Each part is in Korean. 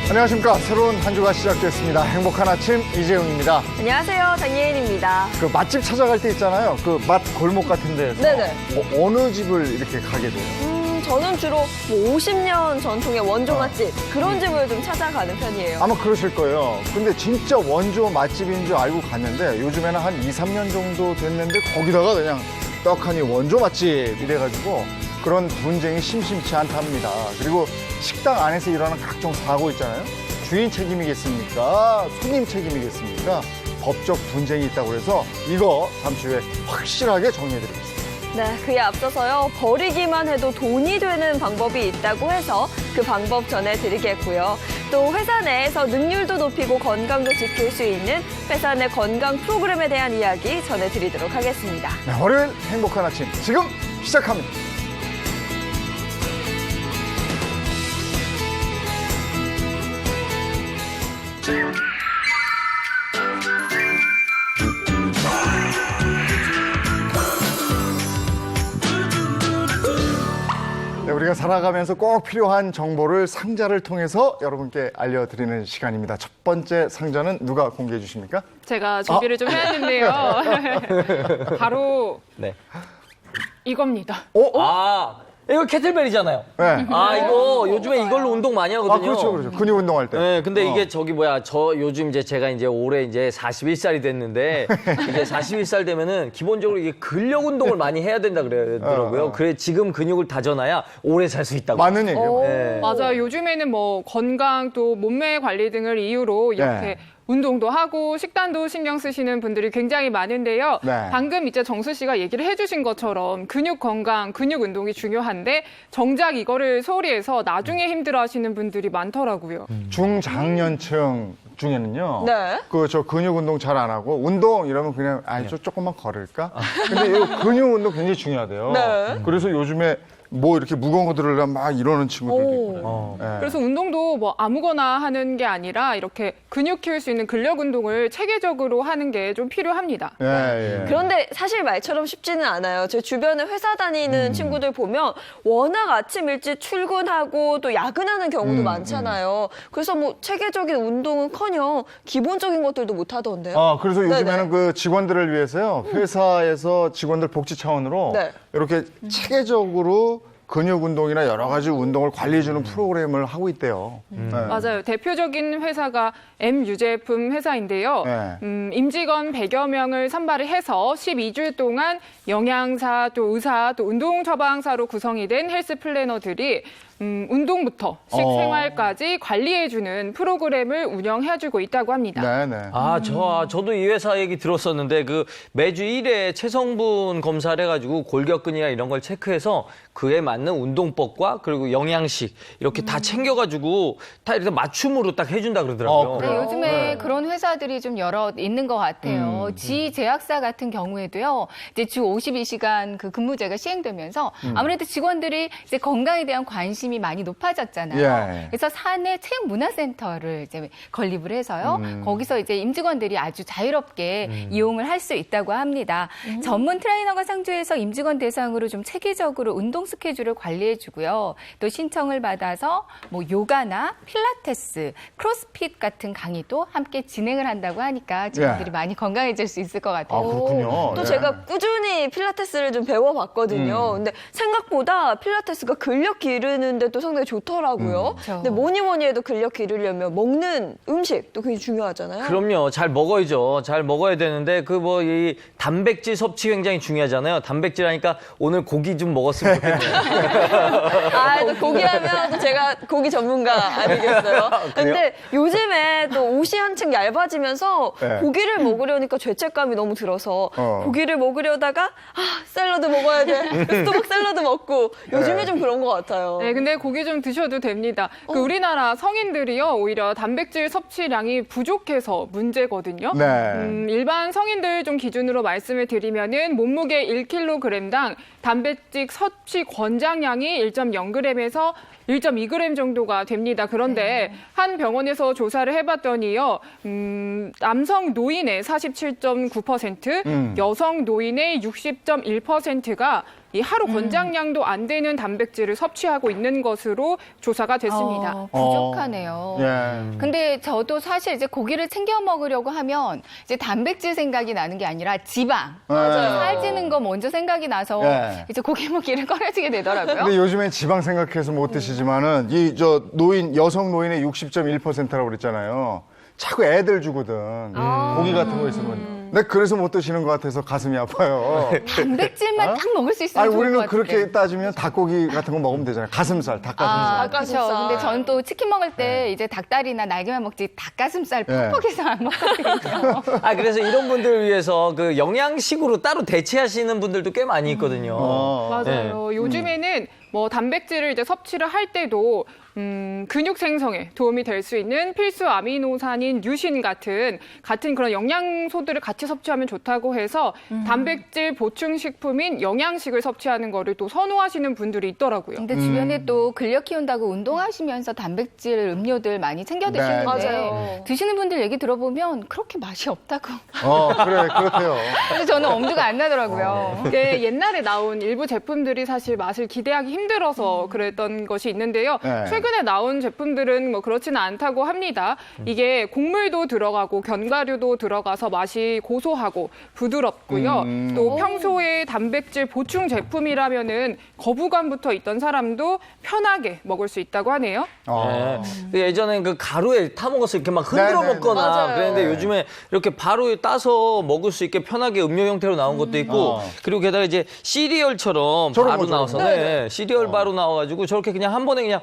안녕하십니까. 새로운 한 주가 시작됐습니다. 행복한 아침 이재용입니다. 안녕하세요. 장예인입니다. 그 맛집 찾아갈 때 있잖아요. 그 맛 골목 같은 데서 네네. 어느 집을 이렇게 가게 돼요? 저는 주로 뭐 50년 전통의 원조 맛집 그런 집을 좀 찾아가는 편이에요. 아마 그러실 거예요. 근데 진짜 원조 맛집인 줄 알고 갔는데 요즘에는 한 2, 3년 정도 됐는데 거기다가 그냥 떡하니 원조 맛집 이래가지고 그런 분쟁이 심심치 않답니다. 그리고 식당 안에서 일어나는 각종 사고 있잖아요. 주인 책임이겠습니까? 손님 책임이겠습니까? 법적 분쟁이 있다고 해서 이거 잠시 후에 확실하게 정리해드리겠습니다. 네, 그에 앞서서요. 버리기만 해도 돈이 되는 방법이 있다고 해서 그 방법 전해드리겠고요. 또 회사 내에서 능률도 높이고 건강도 지킬 수 있는 회사 내 건강 프로그램에 대한 이야기 전해드리도록 하겠습니다. 네, 월요일 행복한 아침 지금 시작합니다. 네, 우리가 살아가면서 꼭 필요한 정보를 상자를 통해서 여러분께 알려드리는 시간입니다. 첫 번째 상자는 누가 공개해 주십니까? 제가 준비를 좀 해왔는데요. 바로 네. 이겁니다. 이거 캐틀벨이잖아요. 네. 이거 요즘에 이걸로 운동 많이 하거든요. 그렇죠, 그렇죠. 근육 운동할 때. 네, 근데 이게 저 요즘 제가 올해 41살이 됐는데 이제 41살 되면은 기본적으로 이게 근력 운동을 많이 해야 된다 그러더라고요. 그래 지금 근육을 다져놔야 오래 살 수 있다고. 맞는 얘기예요. 네. 맞아요. 요즘에는 뭐 건강 또 몸매 관리 등을 이유로 이렇게 네. 운동도 하고 식단도 신경 쓰시는 분들이 굉장히 많은데요. 네. 방금 이제 정수 씨가 얘기를 해주신 것처럼 근육 건강, 근육 운동이 중요한데 정작 이거를 소홀히 해서 나중에 힘들어하시는 분들이 많더라고요. 중장년층 중에는요. 네. 저 근육 운동 잘 안 하고 운동 이러면 그냥 조금만 걸을까? 근데 이 근육 운동 굉장히 중요하대요. 네. 그래서 요즘에 뭐 이렇게 무거운 거 들으려 막 이러는 친구들도 오. 있고. 네. 그래서 운동도 뭐 아무거나 하는 게 아니라 이렇게 근육 키울 수 있는 근력 운동을 체계적으로 하는 게 좀 필요합니다. 예, 예. 그런데 사실 말처럼 쉽지는 않아요. 제 주변에 회사 다니는 친구들 보면 워낙 아침 일찍 출근하고 또 야근하는 경우도 많잖아요. 그래서 뭐 체계적인 운동은커녕 기본적인 것들도 못 하던데요. 그래서 요즘에는 네네. 그 직원들을 위해서요. 회사에서 직원들 복지 차원으로 네. 이렇게 체계적으로 근육 운동이나 여러 가지 운동을 관리해주는 프로그램을 하고 있대요. 네. 맞아요. 대표적인 회사가 M 유제품 회사인데요. 네. 임직원 100여 명을 선발을 해서 12주 동안 영양사, 또 의사, 또 운동 처방사로 구성이 된 헬스 플래너들이 운동부터 식생활까지 관리해주는 프로그램을 운영해주고 있다고 합니다. 네네. 저도 이 회사 얘기 들었었는데 매주 1회 체성분 검사를 해가지고 골격근이나 이런 걸 체크해서 그에 맞는 운동법과 그리고 영양식 이렇게 다 챙겨가지고 다 이렇게 맞춤으로 딱 해준다 그러더라고요. 그래요? 네, 요즘에 그런 회사들이 좀 여러 있는 것 같아요. 지제약사 같은 경우에도요, 이제 주 52시간 그 근무제가 시행되면서 아무래도 직원들이 이제 건강에 대한 관심이 많이 높아졌잖아요. 예. 그래서 사내 체육문화센터를 이제 건립을 해서요, 거기서 이제 임직원들이 아주 자유롭게 이용을 할 수 있다고 합니다. 전문 트레이너가 상주해서 임직원 대상으로 좀 체계적으로 운동 스케줄을 관리해주고요. 또 신청을 받아서 뭐 요가나 필라테스, 크로스핏 같은 강의도 함께 진행을 한다고 하니까 직원들이 많이 건강해질 수 있을 것 같아요. 그렇군요. 또 예. 제가 꾸준히 필라테스를 좀 배워봤거든요. 근데 생각보다 필라테스가 근력 기르는데 또 상당히 좋더라고요. 근데 뭐니 해도 근력 기르려면 먹는 음식도 굉장히 중요하잖아요. 그럼요. 잘 먹어야죠. 잘 먹어야 되는데 이 단백질 섭취 굉장히 중요하잖아요. 단백질 하니까 오늘 고기 좀 먹었으면 좋겠네요. 또 고기 하면 또 제가 고기 전문가 아니겠어요? 근데 요즘에 또 옷이 한층 얇아지면서 네. 고기를 먹으려니까 죄책감이 너무 들어서 고기를 먹으려다가 샐러드 먹어야 돼. 또막 샐러드 먹고 요즘에 좀 그런 것 같아요. 네, 근데 고기 좀 드셔도 됩니다. 우리나라 성인들이요, 오히려 단백질 섭취량이 부족해서 문제거든요. 네. 일반 성인들 좀 기준으로 말씀을 드리면은 몸무게 1kg당 단백질 섭취 권장량이 1.0g에서 1.2g 정도가 됩니다. 그런데 한 병원에서 조사를 해봤더니요, 남성 노인의 47.9%, 여성 노인의 60.1%가 이 하루 권장량도 안 되는 단백질을 섭취하고 있는 것으로 조사가 됐습니다. 부족하네요. 예. 근데 저도 사실 이제 고기를 챙겨 먹으려고 하면 이제 단백질 생각이 나는 게 아니라 지방. 맞아요. 살찌는 거 먼저 생각이 나서 예. 이제 고기 먹기를 꺼려지게 되더라고요. 근데 요즘엔 지방 생각해서 못 드시지만은 여성 노인의 60.1%라고 그랬잖아요. 자꾸 애들 주거든. 고기 같은 거 있으면. 근데 그래서 못 드시는 것 같아서 가슴이 아파요. 단백질만 딱 먹을 수 있으면 아니, 좋을 것 우리는 같은데. 그렇게 따지면 닭고기 같은 거 먹으면 되잖아요. 가슴살, 닭가슴살. 그렇죠. 근데 저는 또 치킨 먹을 때 이제 닭다리나 날개만 먹지 닭가슴살 네. 퍽퍽해서 안 먹거든요. 그래서 이런 분들을 위해서 그 영양식으로 따로 대체하시는 분들도 꽤 많이 있거든요. 맞아요. 요즘에는 뭐 단백질을 이제 섭취를 할 때도 근육 생성에 도움이 될 수 있는 필수 아미노산인 류신 같은 그런 영양소들을 같이 섭취하면 좋다고 해서 단백질 보충 식품인 영양식을 섭취하는 거를 또 선호하시는 분들이 있더라고요. 근데 주변에 또 근력 키운다고 운동하시면서 단백질 음료들 많이 챙겨 드시는데 맞아요. 드시는 분들 얘기 들어보면 그렇게 맛이 없다고. 그래, 그렇대요. 근데 저는 엄두가 안 나더라고요. 이게 옛날에 나온 일부 제품들이 사실 맛을 기대하기 힘들어서 그랬던 것이 있는데요. 네. 최근에 나온 제품들은 뭐 그렇지는 않다고 합니다. 이게 곡물도 들어가고 견과류도 들어가서 맛이 고소하고 부드럽고요. 또 평소에 단백질 보충 제품이라면은 거부감부터 있던 사람도 편하게 먹을 수 있다고 하네요. 예전엔 그 가루에 타 먹어서 이렇게 막 흔들어 네네네. 먹거나 맞아요. 그랬는데 요즘에 이렇게 바로 따서 먹을 수 있게 편하게 음료 형태로 나온 것도 있고 그리고 게다가 이제 시리얼처럼 저런 바로 거, 나와서 저런 네, 시리얼 바로 나와가지고 저렇게 그냥 한 번에 그냥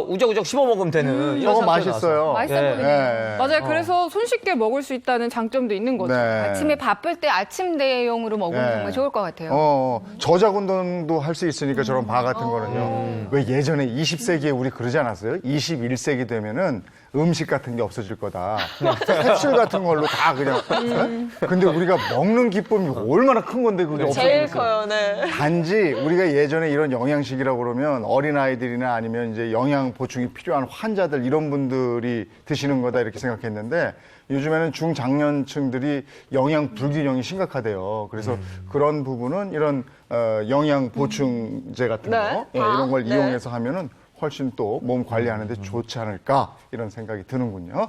우적우적 씹어 먹으면 되는 이런 저거 상태로 맛있어요. 맛있어 예. 보이네요. 예. 맞아요. 그래서 손쉽게 먹을 수 있다는 장점도 있는 거죠. 네. 아침에 바쁠 때 아침 대용으로 먹으면 네. 정말 좋을 것 같아요. 저작 운동도 할 수 있으니까 저런 바 같은 거는요. 왜 예전에 20세기에 우리 그러지 않았어요? 21세기 되면은 음식 같은 게 없어질 거다. 캡슐 같은 걸로 다 그냥. 근데 우리가 먹는 기쁨이 얼마나 큰 건데 그게 제일 없어졌어요. 커요, 네. 단지 우리가 예전에 이런 영양식이라고 그러면 어린아이들이나 아니면 이제 영양 보충이 필요한 환자들 이런 분들이 드시는 거다 이렇게 생각했는데 요즘에는 중장년층들이 영양 불균형이 심각하대요. 그래서 그런 부분은 이런 영양 보충제 같은 네. 거 이런 걸 네. 이용해서 하면은 훨씬 또 몸 관리하는 데 좋지 않을까 이런 생각이 드는군요.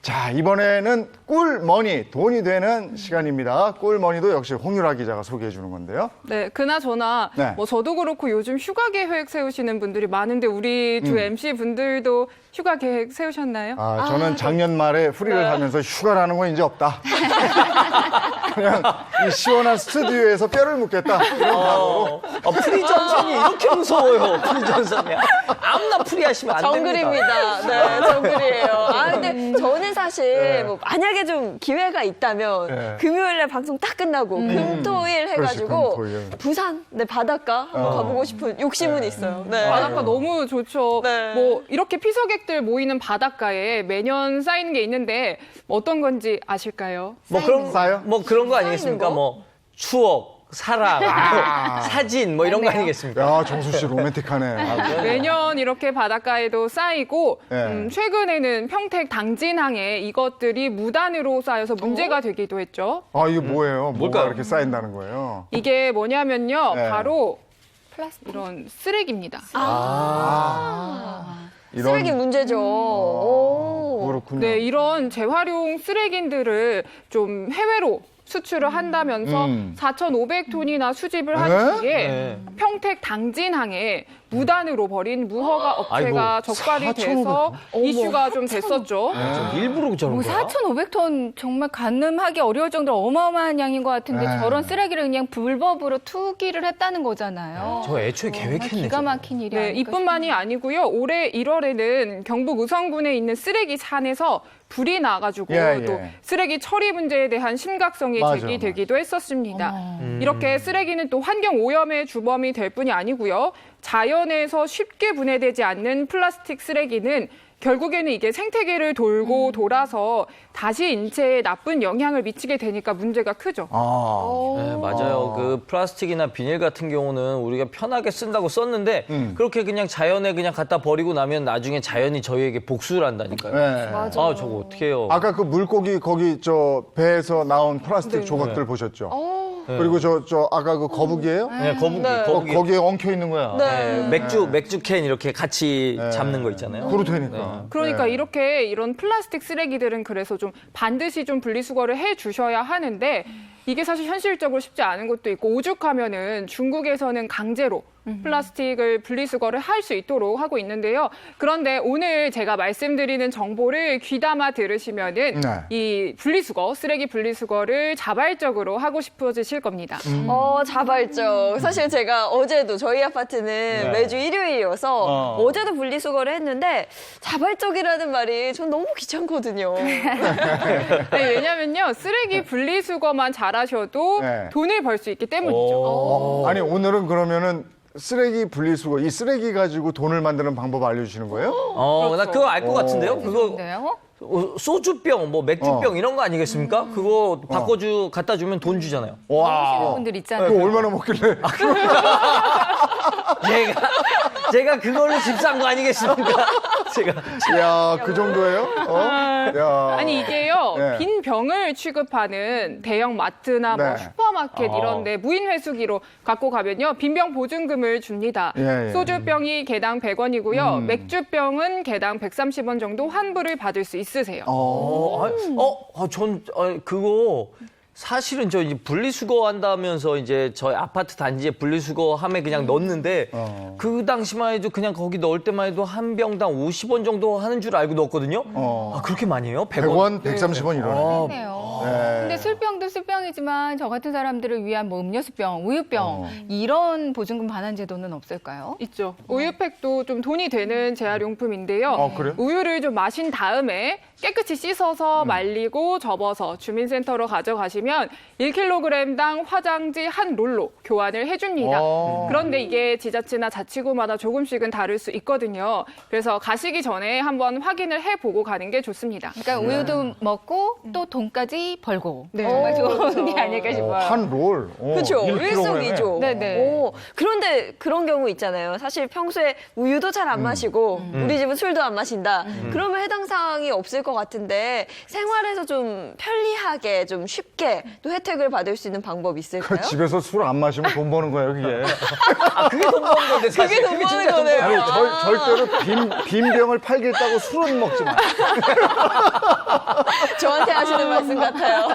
자, 이번에는 꿀머니, 돈이 되는 시간입니다. 꿀머니도 역시 홍유라 기자가 소개해 주는 건데요. 네, 그나저나 네. 뭐 저도 그렇고 요즘 휴가 계획 세우시는 분들이 많은데 우리 두 MC 분들도 휴가 계획 세우셨나요? 저는 작년 말에 후리를 하면서 휴가라는 건 이제 없다. 그냥 이 시원한 스튜디오에서 뼈를 묻겠다. 이런 각오로. 프리전선이 이렇게 무서워요. 프리전선이 아무나 프리하시면 안 됩니다. 정글입니다. 네, 정글이에요. 근데 저는 사실 뭐 만약에 좀 기회가 있다면 네. 금요일날 방송 딱 끝나고 금토일 해가지고 금토일. 부산 바닷가 한번 가보고 싶은 욕심은 있어요. 네. 바닷가 너무 좋죠. 네. 뭐 이렇게 피서객들 모이는 바닷가에 매년 쌓이는 게 있는데 어떤 건지 아실까요? 뭐 그런 싸요? 뭐 그런 거 아니겠습니까? 거? 뭐 추억, 사랑, 사진 뭐 이런 거 아니겠습니까? 야, 정수 씨 로맨틱하네. 매년 이렇게 바닷가에도 쌓이고 네. 최근에는 평택 당진항에 이것들이 무단으로 쌓여서 문제가 되기도 했죠. 이게 뭐예요? 뭐가 뭘까요? 이렇게 쌓인다는 거예요? 이게 뭐냐면요. 네. 바로 플라스틱. 이런 쓰레기입니다. 이런 쓰레기 문제죠. 오. 그렇군요. 네, 이런 재활용 쓰레기들을 좀 해외로 수출을 한다면서 4,500톤이나 수집을 한 뒤에 네. 평택 당진항에 무단으로 버린 무허가 업체가 아이고, 적발이 돼서 이슈가 좀 됐었죠. 일부러 저런 뭐 거야? 4,500톤 정말 가늠하기 어려울 정도로 어마어마한 양인 것 같은데 네. 저런 쓰레기를 그냥 불법으로 투기를 했다는 거잖아요. 저 애초에 계획했네. 기가 저거. 막힌 일이 네, 아닐까 이뿐만이 아니고요. 올해 1월에는 경북 의성군에 있는 쓰레기 산에서 불이 나가지고 예, 예. 또 쓰레기 처리 문제에 대한 심각성이 맞아, 제기되기도 했었습니다. 이렇게 쓰레기는 또 환경 오염의 주범이 될 뿐이 아니고요. 자연에서 쉽게 분해되지 않는 플라스틱 쓰레기는 결국에는 이게 생태계를 돌고 돌아서 다시 인체에 나쁜 영향을 미치게 되니까 문제가 크죠. 네, 맞아요. 그 플라스틱이나 비닐 같은 경우는 우리가 편하게 쓴다고 썼는데 그렇게 그냥 자연에 그냥 갖다 버리고 나면 나중에 자연이 저희에게 복수를 한다니까요. 네. 맞아요. 아, 저거 어떻게 해요? 아까 그 물고기 거기 저 배에서 나온 플라스틱 조각들 보셨죠? 그리고 저 아까 그 거북이에요? 네, 거북이. 거기에 엉켜 있는 거야. 네, 맥주 캔 이렇게 같이 잡는 거 있잖아요. 그렇다니까. 그러니까 네. 이렇게 이런 플라스틱 쓰레기들은 그래서 좀 반드시 좀 분리수거를 해 주셔야 하는데 이게 사실 현실적으로 쉽지 않은 것도 있고 오죽하면은 중국에서는 강제로 플라스틱을 분리수거를 할 수 있도록 하고 있는데요. 그런데 오늘 제가 말씀드리는 정보를 귀담아 들으시면은 네. 이 분리수거, 쓰레기 분리수거를 자발적으로 하고 싶어지실 겁니다. 자발적. 사실 제가 어제도 저희 아파트는 매주 일요일이어서 어제도 분리수거를 했는데 자발적이라는 말이 전 너무 귀찮거든요. 네, 왜냐면요. 쓰레기 분리수거만 잘하셔도 네. 돈을 벌 수 있기 때문이죠. 아니 오늘은 그러면은 쓰레기 분리수거 이 쓰레기 가지고 돈을 만드는 방법 알려주시는 거예요? 나 그거 알 것 같은데요? 그거 네요. 소주병, 뭐 맥주병 이런 거 아니겠습니까? 그거 갖다 주면 돈 주잖아요. 하시는 분들 있잖아요. 그거 얼마나 먹길래? 제가 그걸로 집 산 거 아니겠습니까? 제가. 야, 그 정도예요? 야. 아니 이게요 네. 빈 병을 취급하는 대형 마트나 뭐 네. 슈퍼마켓 이런데 무인 회수기로 갖고 가면요 빈병 보증금을 줍니다. 예. 소주병이 개당 100원이고요 맥주병은 개당 130원 정도 환불을 받을 수 있으세요. 그거 사실은 저 이제 분리수거 한다면서 이제 저희 아파트 단지에 분리수거함에 그냥 넣었는데 그 당시만 해도 그냥 거기 넣을 때만 해도 한 병당 50원 정도 하는 줄 알고 넣었거든요. 그렇게 많이 해요? 100원, 130원 이러네. 네요. 네. 근데 술병도 술병이지만 저 같은 사람들을 위한 뭐 음료수병, 우유병 이런 보증금 반환 제도는 없을까요? 있죠. 우유팩도 좀 돈이 되는 재활용품인데요. 그래요? 우유를 좀 마신 다음에 깨끗이 씻어서 말리고 접어서 주민센터로 가져가시면 1kg당 화장지 한 롤로 교환을 해줍니다. 그런데 이게 지자체나 자치구마다 조금씩은 다를 수 있거든요. 그래서 가시기 전에 한번 확인을 해보고 가는 게 좋습니다. 그러니까 우유도 먹고 또 돈까지 벌고 네. 정말 좋은 그렇죠. 게 아닐까 싶어요. 한 롤. 그렇죠. 1kg 에. 일석이조. 네네. 그런데 그런 경우 있잖아요. 사실 평소에 우유도 잘 안 마시고 우리 집은 술도 안 마신다. 그러면 해당 사항이 없을 것 같은데 생활에서 좀 편리하게 좀 쉽게 또 혜택을 받을 수 있는 방법이 있을까요? 그 집에서 술 안 마시면 돈 버는 거예요, 그게. 그게 돈 버는 건데 사실. 그게 돈 버는 거네요. 아니, 절대로 빈 병을 팔겠다고 술은 먹지 마. 저한테 하시는 말씀 같아요.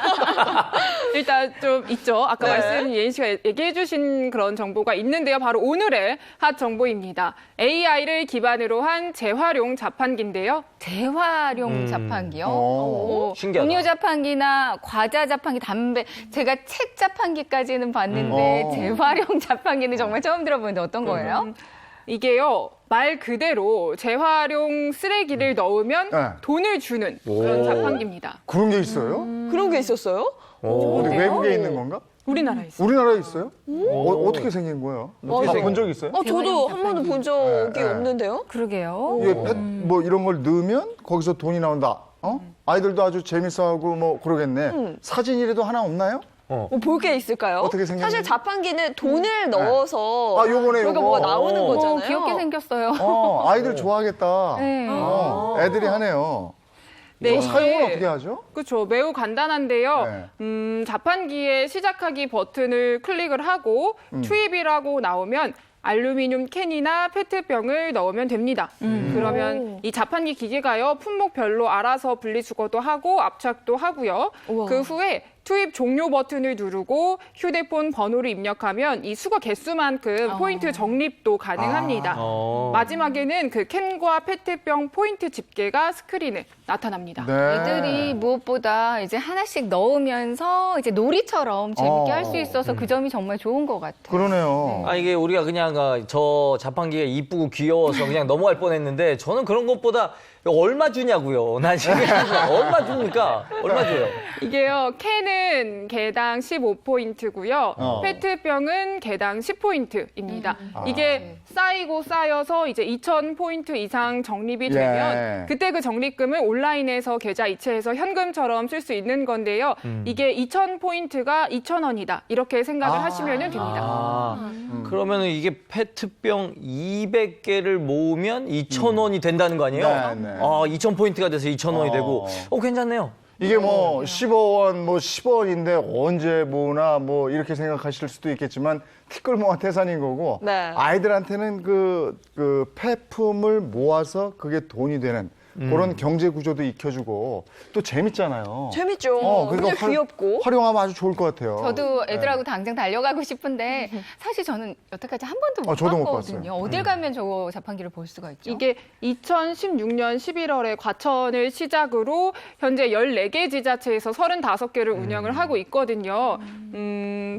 일단 좀 있죠. 아까 네. 말씀 예인 씨가 얘기해 주신 그런 정보가 있는데요. 바로 오늘의 핫 정보입니다. AI를 기반으로 한 재활용 자판기인데요. 재활용 자판기요. 신기하다. 음료 자판기나 과자 자판기, 담배, 제가 책 자판기까지는 봤는데 재활용 자판기는 정말 처음 들어보는데 어떤 거예요? 이게요. 말 그대로 재활용 쓰레기를 넣으면 네. 돈을 주는 그런 자판기입니다. 그런 게 있어요? 그런 게 있었어요? 어디 외국에 있는 건가? 우리나라에 있어요. 우리나라에 있어요? 어떻게 생긴 거예요? 본 적 있어요? 저도 한 번도 본 적이 네. 없는데요. 그러게요. 이게 뭐 이런 걸 넣으면 거기서 돈이 나온다. 아이들도 아주 재밌어하고 뭐 그러겠네. 사진이라도 하나 없나요? 볼 게 있을까요? 어떻게 생겼는지? 사실 자판기는 돈을 넣어서 요거네, 저희가 요거. 뭐가 나오는 거잖아요. 귀엽게 생겼어요. 아이들 좋아하겠다. 네. 애들이 하네요. 네, 이거 사용은 이게 어떻게 하죠? 그렇죠. 매우 간단한데요. 자판기의 시작하기 버튼을 클릭을 하고 투입이라고 나오면 알루미늄 캔이나 페트병을 넣으면 됩니다. 그러면 이 자판기 기계가요. 품목별로 알아서 분리수거도 하고 압착도 하고요. 우와. 그 후에 투입 종료 버튼을 누르고 휴대폰 번호를 입력하면 이 수거 개수만큼 포인트 적립도 가능합니다. 마지막에는 그 캔과 페트병 포인트 집계가 스크린에 나타납니다. 네. 애들이 무엇보다 이제 하나씩 넣으면서 이제 놀이처럼 재밌게 할 수 있어서 그 점이 정말 좋은 것 같아요. 그러네요. 이게 우리가 그냥 저 자판기가 이쁘고 귀여워서 그냥 넘어갈 뻔했는데 저는 그런 것보다 이거 얼마 주냐고요. 난 지금 얼마 줍니까? 얼마 줘요? 이게요, 캔은 개당 15포인트고요. 어. 페트병은 개당 10포인트입니다. 이게 쌓이고 쌓여서 이제 2,000포인트 이상 적립이 되면 그때 그 적립금을 온라인에서 계좌 이체해서 현금처럼 쓸 수 있는 건데요. 이게 2,000포인트가 2,000원이다. 이렇게 생각을 하시면 됩니다. 그러면 이게 페트병 200개를 모으면 2,000원이 된다는 거 아니에요? 네, 네. 2,000포인트가 돼서 2,000원이 되고. 괜찮네요. 이게 뭐 15원, 뭐 10원인데 언제 모으나 뭐 이렇게 생각하실 수도 있겠지만 티끌모아 태산인 거고 네. 아이들한테는 그 폐품을 모아서 그게 돈이 되는 그런 경제 구조도 익혀주고 또 재밌잖아요. 재밌죠. 굉장히 귀엽고. 활용하면 아주 좋을 것 같아요. 저도 네. 애들하고 당장 달려가고 싶은데 사실 저는 여태까지 한 번도 못 저도 못 봤거든요. 봤어요. 어딜 가면 저 자판기를 볼 수가 있죠? 이게 2016년 11월에 과천을 시작으로 현재 14개 지자체에서 35개를 운영을 하고 있거든요.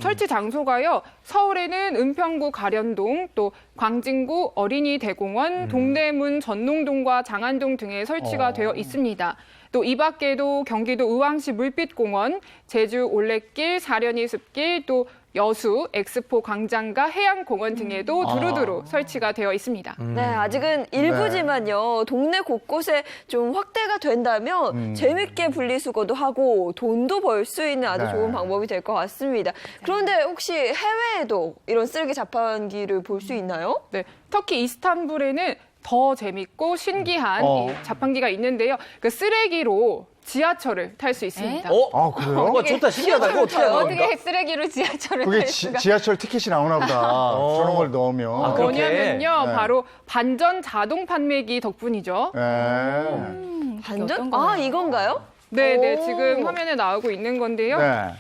설치 장소가요. 서울에는 은평구 가련동, 또 광진구 어린이대공원, 동대문 전농동과 장안동 등에 설치가 되어 있습니다. 또 이 밖에도 경기도 의왕시 물빛공원, 제주 올레길, 사려니 숲길, 또 여수, 엑스포 광장과 해양공원 등에도 두루두루 설치가 되어 있습니다. 네, 아직은 일부지만요. 동네 곳곳에 좀 확대가 된다면 재밌게 분리수거도 하고 돈도 벌 수 있는 아주 네. 좋은 방법이 될 것 같습니다. 그런데 혹시 해외에도 이런 쓰레기 자판기를 볼 수 있나요? 네, 터키 이스탄불에는 더 재밌고 신기한 이 자판기가 있는데요. 그 쓰레기로 지하철을 탈 수 있습니다. 아, 그래요? 좋다. 신기하다. 이거 어떻게 하는 겁니까? 어떻게 쓰레기로 지하철을 그게 탈 수가? 지하철 티켓이 나오나 보다. 저런 걸 넣으면. 그렇게? 뭐냐면요, 네. 바로 반전 자동 판매기 덕분이죠. 네. 반전? 어떤 거예요? 이건가요? 네, 오. 지금 화면에 나오고 있는 건데요. 네.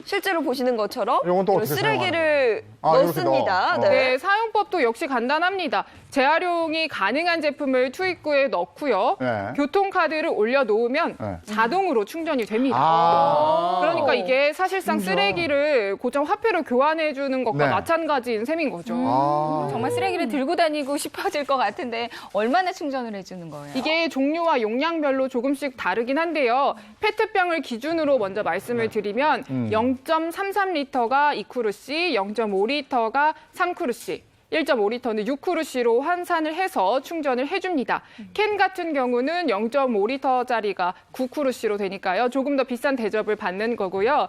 실제로 보시는 것처럼 이건 또 이런 어떻게 쓰레기를 이렇게 넣습니다. 넣어. 네, 사용법도 역시 간단합니다. 재활용이 가능한 제품을 투입구에 넣고요. 네. 교통카드를 올려놓으면 네. 자동으로 충전이 됩니다. 아. 그러니까 이게 사실상 쓰레기를 고정 화폐로 교환해주는 것과 네. 마찬가지인 셈인 거죠. 정말 쓰레기를 들고 다니고 싶어질 것 같은데 얼마나 충전을 해주는 거예요? 이게 종류와 용량별로 조금씩 다르긴 한데요. 페트병을 기준으로 먼저 말씀을 드리면 0.33리터가 2쿠르시, 0.5리터가 3쿠르시, 1.5리터는 6쿠르시로 환산을 해서 충전을 해줍니다. 캔 같은 경우는 0.5리터짜리가 9쿠르시로 되니까요. 조금 더 비싼 대접을 받는 거고요.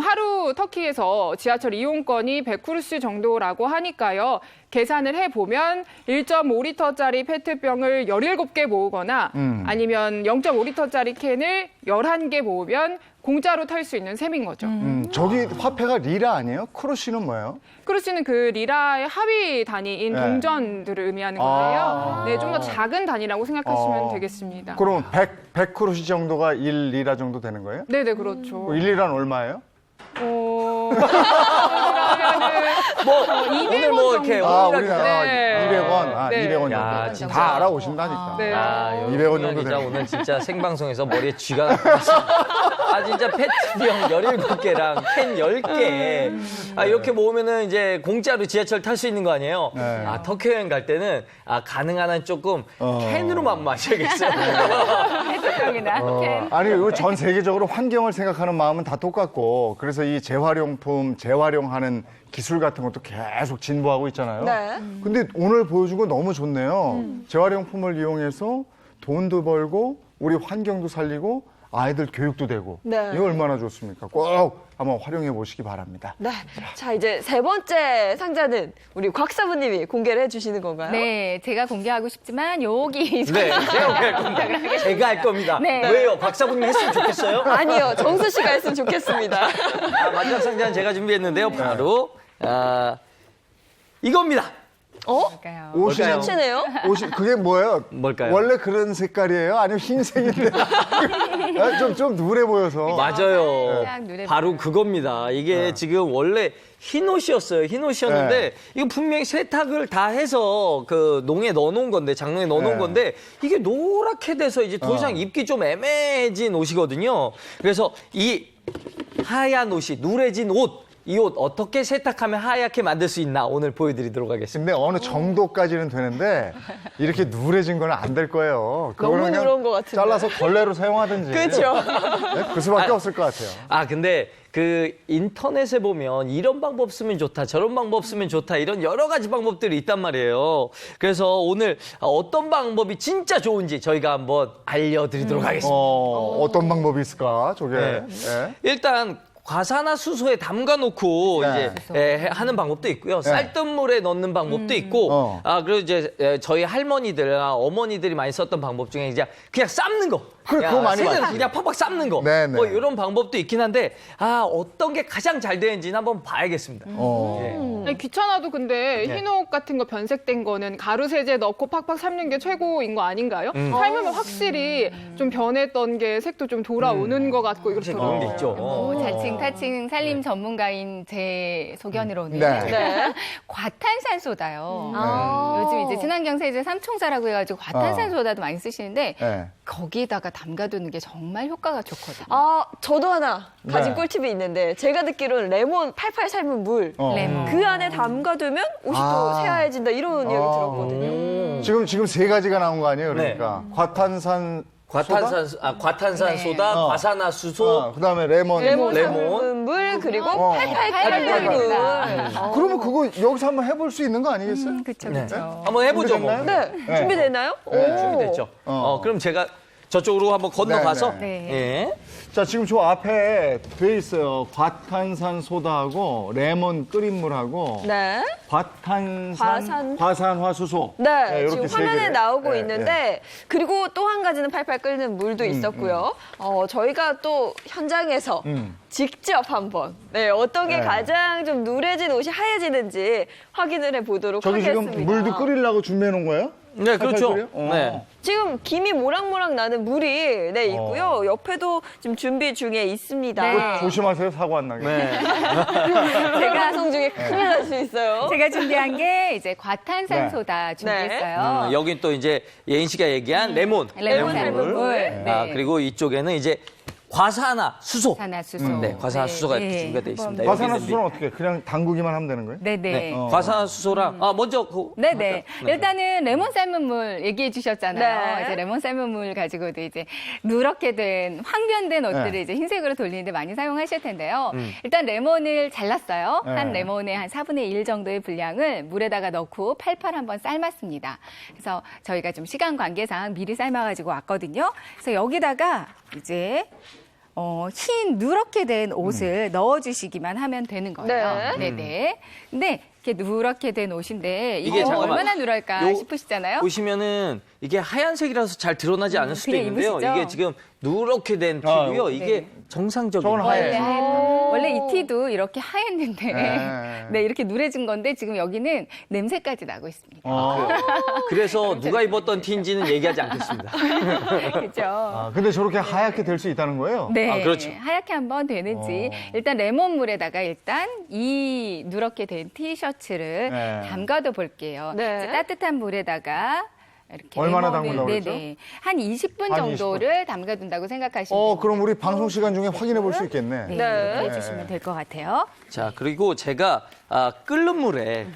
하루 터키에서 지하철 이용권이 100쿠르시 정도라고 하니까요. 계산을 해보면 1.5리터짜리 페트병을 17개 모으거나 아니면 0.5리터짜리 캔을 11개 모으면 공짜로 탈 수 있는 셈인 거죠. 저기 화폐가 리라 아니에요? 크루시는 뭐예요? 크루시는 그 리라의 하위 단위인 네. 동전들을 의미하는 건데요. 네, 좀 더 작은 단위라고 생각하시면 되겠습니다. 그럼 100 크루시 정도가 1리라 정도 되는 거예요? 네네, 그렇죠. 1리라는 얼마예요? 그러면은 오늘 뭐 이렇게 우리나라 네. 200원. 네. 200원 야, 정도. 진짜. 다 알아오신다니까. 네. 200원 정도 진짜 되네. 오늘 진짜 생방송에서 머리에 쥐가 났습니다. 진짜 페트병 17개랑 캔 10개. 이렇게 모으면은 이제 공짜로 지하철 탈 수 있는 거 아니에요? 네. 터키 여행 갈 때는 가능한 한 조금 캔으로만 마셔야겠어요. 페트병이나 캔. 아니, 이거 전 세계적으로 환경을 생각하는 마음은 다 똑같고, 그래서 이 재활용품, 재활용하는 기술 같은 것도 계속 진보하고 있잖아요. 네. 근데 오늘 보여준 거 너무 좋네요. 재활용품을 이용해서 돈도 벌고, 우리 환경도 살리고, 아이들 교육도 되고. 네. 이거 얼마나 좋습니까? 꼭 한번 활용해 보시기 바랍니다. 네. 자, 이제 세 번째 상자는 우리 곽사부님이 공개를 해주시는 건가요? 네, 제가 공개하고 싶지만 여기 네, 제가 할 겁니다. 제가 할 겁니다. 네. 왜요? 박사부님 했으면 좋겠어요? 아니요, 정수 씨가 했으면 좋겠습니다. 마지막 상자는 제가 준비했는데요. 바로 이겁니다. 뭘까요? 옷이, 뭘까요? 치네요. 옷이, 그게 뭐예요? 뭘까요? 원래 그런 색깔이에요? 아니면 흰색인데? 좀 누래 보여서. 맞아요. 딱 눈에 바로 그겁니다. 이게 지금 원래 흰 옷이었어요. 흰 옷이었는데 이거 분명히 세탁을 다 해서 그 농에 넣어놓은 건데 장롱에 넣어놓은 네. 건데 이게 노랗게 돼서 이제 더 이상 입기 좀 애매해진 옷이거든요. 그래서 이 하얀 옷이 누래진 옷 이 옷 어떻게 세탁하면 하얗게 만들 수 있나 오늘 보여드리도록 하겠습니다. 근데 어느 정도까지는 되는데 이렇게 누래진 건 안 될 거예요. 그거는 너무 그냥 누런 것 같은데. 잘라서 걸레로 사용하든지. 그렇죠. 네? 그 수밖에 없을 것 같아요. 아, 근데 그 인터넷에 보면 이런 방법 쓰면 좋다, 저런 방법 쓰면 좋다, 이런 여러 가지 방법들이 있단 말이에요. 그래서 오늘 어떤 방법이 진짜 좋은지 저희가 한번 알려드리도록 하겠습니다. 어떤 방법이 있을까, 저게. 네. 예. 일단 과산화수소에 담가놓고 네. 이제 하는 방법도 있고요. 쌀뜨물에 넣는 방법도 있고, 그리고 이제 저희 할머니들, 어머니들이 많이 썼던 방법 중에 이제 그냥 삶는 거. 그래, 그거 많이 새는 봤지. 그냥 팍팍 삶는 거. 네, 네. 뭐 이런 방법도 있긴 한데, 어떤 게 가장 잘 되는지는 한번 봐야겠습니다. 아니, 귀찮아도 근데 네. 흰옷 같은 거 변색된 거는 가루 세제 넣고 팍팍 삶는 게 최고인 거 아닌가요? 삶으면 확실히 좀 변했던 게 색도 좀 돌아오는 것 같고 그런 게 이렇더라고요. 있죠. 자칭 타칭 살림 전문가인 제 소견으로는 네. 네. 과탄산소다요. 아. 요즘 이제 친환경 세제 삼총사라고 해가지고 과탄산소다도 많이 쓰시는데 네. 거기에다가 담가두는 게 정말 효과가 좋거든요. 저도 하나 가진 네. 꿀팁이 있는데 제가 듣기로는 레몬 팔팔 삶은 물. 레몬. 그 안에 담가두면 옷이 또 새하얘진다 이런 얘기 들었거든요. 지금 세 가지가 나온 거 아니에요? 그러니까. 네. 과탄산. 과탄산소다, 네. 과산화수소, 그다음에 레몬. 레몬 레몬. 삶은 물 그리고 어. 팔팔 팔팔 끓는 물. 끓는 그러면 그거 여기서 한번 해볼 수 있는 거 아니겠어요? 그쵸, 네. 그쵸. 한번 해보죠, 뭐. 준비됐나요? 네, 준비됐나요? 네, 오. 준비됐죠. 그럼 제가 저쪽으로 한번 건너가서, 네. 예. 자, 지금 저 앞에 돼 있어요. 과탄산 소다하고 레몬 끓인 물하고 네. 과산화수소. 네, 이렇게 지금 세 화면에 개를. 나오고 네, 있는데 네. 그리고 또 한 가지는 팔팔 끓는 물도 있었고요. 저희가 또 현장에서 직접 한번 어떤 게 네. 가장 좀 누래진 옷이 하얘지는지 확인을 해보도록 저기 하겠습니다. 지금 물도 끓이려고 준비해 놓은 거예요? 네, 그렇죠. 끓여? 네. 지금 김이 모락모락 나는 물이 있고요. 옆에도 지금 준비 중에 있습니다. 네. 조심하세요, 사고 안 나게. 네. 제가 방송 중에 큰일 날 수 있어요. 제가 준비한 게 이제 과탄산소다 준비했어요. 여긴 또 이제 예인 씨가 얘기한 레몬. 레몬 삶은 물. 네. 그리고 이쪽에는 이제 과산화수소. 과산화수소. 네, 과산화수소가 네. 이렇게 네. 준비가 돼 있습니다. 과산화수소는 어떻게? 그냥 담그기만 하면 되는 거예요? 네네. 네. 과산화수소랑 먼저 네네. 일단은 레몬 삶은 물 얘기해 주셨잖아요. 네. 이제 레몬 삶은 물 가지고도 이제 누렇게 된 황변된 옷들을 네. 이제 흰색으로 돌리는데 많이 사용하실 텐데요. 일단 레몬을 잘랐어요. 네. 한 레몬의 한 4분의 1 정도의 분량을 물에다가 넣고 팔팔 한번 삶았습니다. 그래서 저희가 좀 시간 관계상 미리 삶아가지고 왔거든요. 그래서 여기다가 이제 흰 누렇게 된 옷을 넣어주시기만 하면 되는 거예요. 네. 네네. 근데 이렇게 누렇게 된 옷인데 이게 이게 잠깐만. 얼마나 누럴까 요- 싶으시잖아요. 보시면은 이게 하얀색이라서 잘 드러나지 않을 수도 그냥 있는데요. 입으시죠? 이게 지금 누렇게 된 티고요. 이게 정상적인 저건 원래, 하얘요. 원래 이 티도 이렇게 하였는데 네. 네, 이렇게 누래진 건데 지금 여기는 냄새까지 나고 있습니다. 그래서 누가 입었던 티인지는 얘기하지 않겠습니다. 그렇죠? 근데 저렇게 하얗게 될 수 있다는 거예요? 네, 아, 그렇죠. 하얗게 한번 되는지 일단 레몬물에다가 일단 이 누렇게 된 티셔츠를 네. 담가둬 볼게요. 네. 이제 따뜻한 물에다가 이렇게 얼마나 레몬을- 담그려고 그랬죠? 네네. 한 20분 한 정도를 담가둔다고 생각하시면 됩니다. 그럼 우리 방송 시간 중에 확인해 볼 수 있겠네. 네, 네. 이렇게 해주시면 될 것 같아요. 자, 그리고 제가 끓는 물에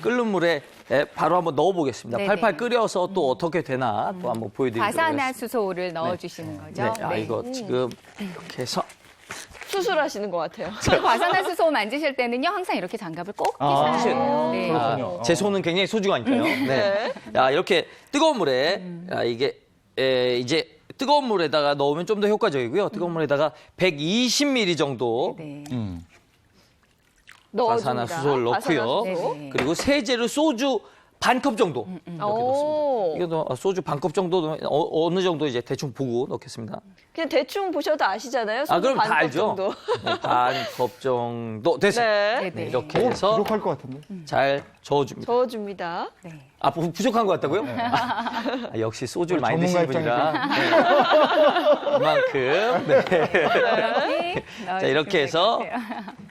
바로 한번 넣어보겠습니다. 네네. 팔팔 끓여서 또 어떻게 되나 또 한번 보여드리도록 하겠습니다. 과산화수소를 넣어주시는 거죠. 네, 이거 지금 이렇게 해서 수술하시는 것 같아요. 과산화수소 만지실 때는요, 항상 이렇게 장갑을 꼭 끼셔야 사실 돼요. 네. 그렇군요. 제 손은 굉장히 소중하니까요. 네. 자, 이렇게 뜨거운 물에 이게 이제 뜨거운 물에다가 넣으면 좀 더 효과적이고요. 뜨거운 물에다가 120ml 정도 네. 넣어줍니다. 과산화수소를 넣고요. 과산화수소. 네네. 그리고 세제를 소주 반컵 정도 이렇게 오. 넣습니다. 이거 소주 반컵 정도 넣으면 어느 정도 이제 대충 보고 넣겠습니다. 그냥 대충 보셔도 아시잖아요. 소주 그럼 다 반컵 알죠. 정도. 네, 반컵 정도 됐어요. 네. 네, 네, 네. 이렇게 해서 부족할 것 같은데. 잘 저어줍니다. 저어줍니다. 네. 부족한 것 같다고요? 역시 소주를 많이 전문가 드시는 분이라 네. 이만큼. 네. 자, 이렇게 해서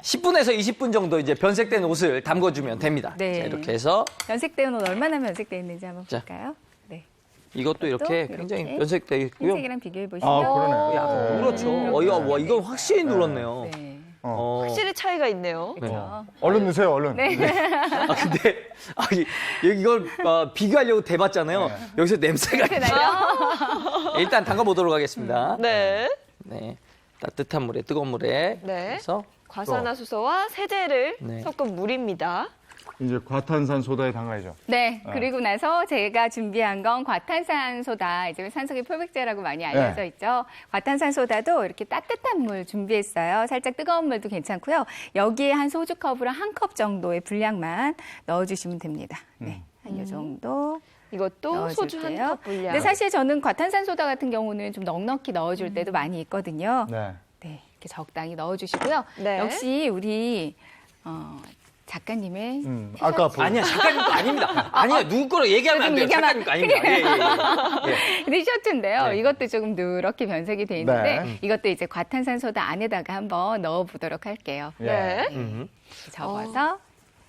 10분에서 20분 정도 이제 변색된 옷을 담궈주면 됩니다. 네. 자, 이렇게 해서 변색된 옷 얼마나 변색되어 있는지 한번 자. 볼까요? 네. 이것도 이렇게 이렇게. 굉장히 변색되어 있고요. 흰색이랑 비교해 보시면 그러네요. 약간 누렇죠. 이건 확실히 누렇네요. 네. 확실히 차이가 있네요. 네. 얼른 넣으세요, 얼른. 네. 아 근데 이걸 비교하려고 대봤잖아요. 여기서 냄새가 일단 담가 보도록 하겠습니다. 네. 네. 따뜻한 물에 뜨거운 물에 네. 해서 과산화수소와 세제를 네. 섞은 물입니다. 이제 과탄산 소다에 담가야죠. 네, 그리고 나서 제가 준비한 건 과탄산소다, 이제 산소계 표백제라고 많이 알려져 네. 있죠. 과탄산소다도 이렇게 따뜻한 물 준비했어요. 살짝 뜨거운 물도 괜찮고요. 여기에 한 소주컵으로 한 컵 정도의 분량만 넣어주시면 됩니다. 네, 한 이 정도. 이것도 소주 한 넣어줄게요. 컵 분량. 근데 사실 저는 과탄산소다 같은 경우는 좀 넉넉히 넣어줄 때도 많이 있거든요. 네. 네, 이렇게 적당히 넣어주시고요. 네. 역시 우리 작가님의 아까 아니야 작가님 거 아닙니다. 아니야 누구 거로 얘기하면 안 돼요. 작가님 거 아닙니다. 예. 티셔츠인데요. 네. 이것도 조금 누렇게 변색이 돼 있는데 네. 이것도 이제 과탄산소다 안에다가 한번 넣어보도록 할게요. 네. 접어서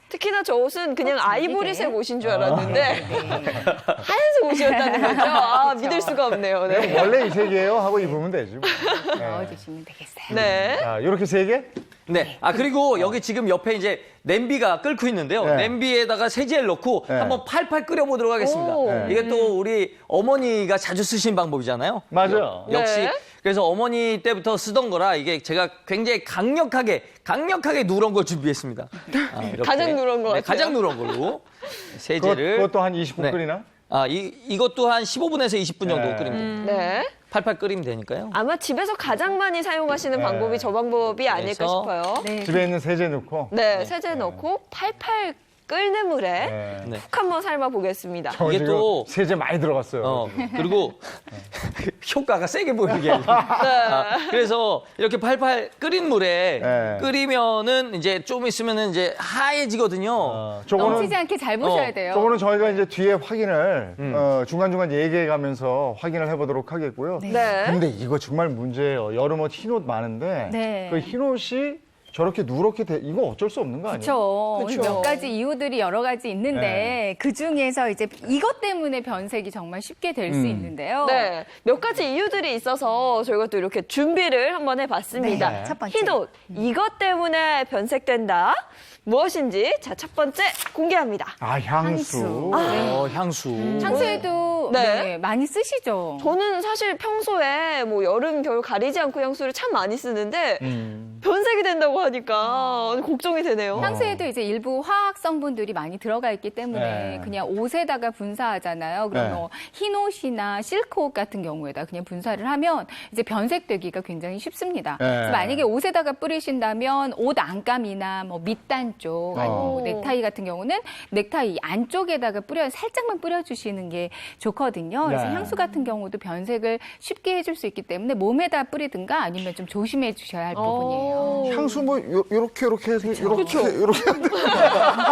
특히나 저 옷은 그냥 아이보리색 옷인 줄 알았는데 네. 하얀색 옷이었다는 거죠. 아, 믿을 수가 없네요. 네. 원래 이 색이에요 하고 입으면 되지. 뭐. 네. 넣어주시면 되겠어요. 네. 자, 이렇게 3개? 네. 아 그리고 여기 지금 옆에 이제 냄비가 끓고 있는데요. 네. 냄비에다가 세제를 넣고 네. 한번 팔팔 끓여보도록 하겠습니다. 오. 네. 이게 또 우리 어머니가 자주 쓰신 방법이잖아요. 맞아요. 역시 네. 그래서 어머니 때부터 쓰던 거라 이게 제가 굉장히 강력하게 누런 걸 준비했습니다. 아, 이렇게. 가장 누런 거 네, 같아요. 가장 누런 걸로 세제를. 그것도 한 20분 네. 끓이나? 아 이것도 한 15분에서 20분 정도 네. 끓이면 돼요. 네. 팔팔 끓이면 되니까요. 아마 집에서 가장 많이 사용하시는 네. 방법이 저 방법이 아닐까 그래서 싶어요. 네. 집에 있는 세제 넣고. 네, 세제 넣고 팔팔 끓는 물에 네. 네. 푹 한번 삶아 보겠습니다. 저 이게 지금 또- 세제 많이 들어갔어요. 그리고 효과가 세게 보이게 그래서 이렇게 팔팔 끓인 물에 네. 끓이면은 이제 좀 있으면은 이제 하얘지거든요. 저거는 넘치지 않게 잘 보셔야 돼요. 저거는 저희가 이제 뒤에 확인을 중간중간 얘기해 가면서 확인을 해보도록 하겠고요. 네. 근데 이거 정말 문제예요. 여름옷 흰옷 많은데 네. 그 흰옷이 저렇게 누렇게 이거 어쩔 수 없는 거 아니에요? 그렇죠. 그쵸. 몇 가지 이유들이 여러 가지 있는데 네. 그 중에서 이제 이것 때문에 변색이 정말 쉽게 될 수 있는데요. 네, 몇 가지 이유들이 있어서 저희가 또 이렇게 준비를 한번 해봤습니다. 네, 첫 번째. 흰옷, 이것 때문에 변색된다. 무엇인지 자, 첫 번째 공개합니다. 아, 향수. 향수. 향수에도 네. 네, 많이 쓰시죠. 저는 사실 평소에 뭐 여름, 겨울 가리지 않고 향수를 참 많이 쓰는데 변색이 된다고 하니까 걱정이 되네요. 향수에도 이제 일부 화학 성분들이 많이 들어가 있기 때문에 네. 그냥 옷에다가 분사하잖아요. 그럼 네. 뭐 흰 옷이나 실크옷 같은 경우에다 그냥 분사를 하면 이제 변색되기가 굉장히 쉽습니다. 네. 그래서 만약에 옷에다가 뿌리신다면 옷 안감이나 뭐 밑단 쪽 아니면 뭐 넥타이 같은 경우는 넥타이 안쪽에다가 살짝만 뿌려주시는 게 좋거든요. 그래서 네. 향수 같은 경우도 변색을 쉽게 해줄 수 있기 때문에 몸에다 뿌리든가 아니면 좀 조심해 주셔야 할 부분이에요. 향수 뭐 요렇게 해서 요렇게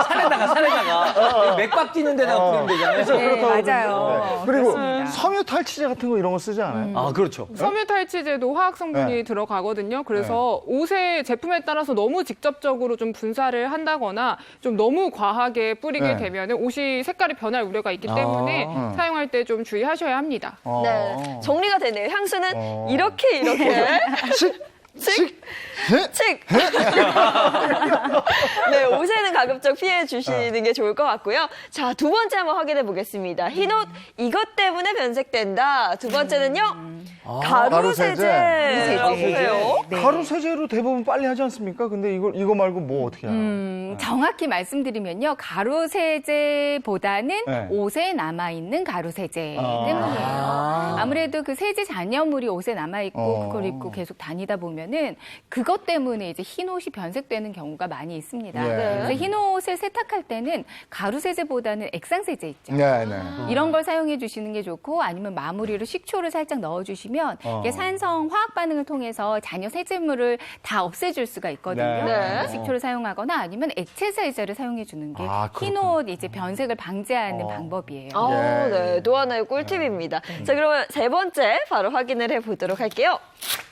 산에다가 맥박 뛰는 데다가 뿌리면 되잖아요. 네, 맞아요. 네. 그리고 그렇습니다. 섬유 탈취제 같은 거 이런 거 쓰지 않아요? 아 그렇죠. 섬유탈취제도 화학 성분이 네. 들어가거든요. 그래서 옷의 제품에 따라서 너무 직접적으로 좀 분사를 한다거나 좀 너무 과하게 뿌리게 네. 되면 옷이 색깔이 변할 우려가 있기 때문에 사용할 때 좀 주의하셔야 합니다. 네, 정리가 되네요. 향수는 어. 이렇게 칙. 네, 옷에는 가급적 피해 주시는 게 좋을 것 같고요. 자, 두 번째 한번 확인해 보겠습니다. 흰옷 이것 때문에 변색된다. 두 번째는요. 가루 가루 세제. 세제. 가루 세제. 왜요? 네. 가루 세제로 대부분 빨리 하지 않습니까? 근데 이거 말고 뭐 어떻게 해요? 정확히 말씀드리면요. 가루 세제보다는 네. 옷에 남아있는 가루 세제 아. 때문이에요. 아무래도 그 세제 잔여물이 옷에 남아있고 그걸 입고 계속 다니다 보면은 그것 때문에 이제 흰 옷이 변색되는 경우가 많이 있습니다. 예. 그래서 흰 옷을 세탁할 때는 가루 세제보다는 액상 세제 있죠. 네, 네. 이런 걸 사용해 주시는 게 좋고 아니면 마무리로 식초를 살짝 넣어주시면 이게 산성 화학 반응을 통해서 잔여 세제물을 다 없애줄 수가 있거든요. 네. 식초를 사용하거나 아니면 액체 세제를 사용해 주는 게 아, 흰옷 이제 변색을 방지하는 방법이에요. 아, 예. 네. 또 하나의 꿀팁입니다. 자, 그러면 세 번째 바로 확인을 해보도록 할게요.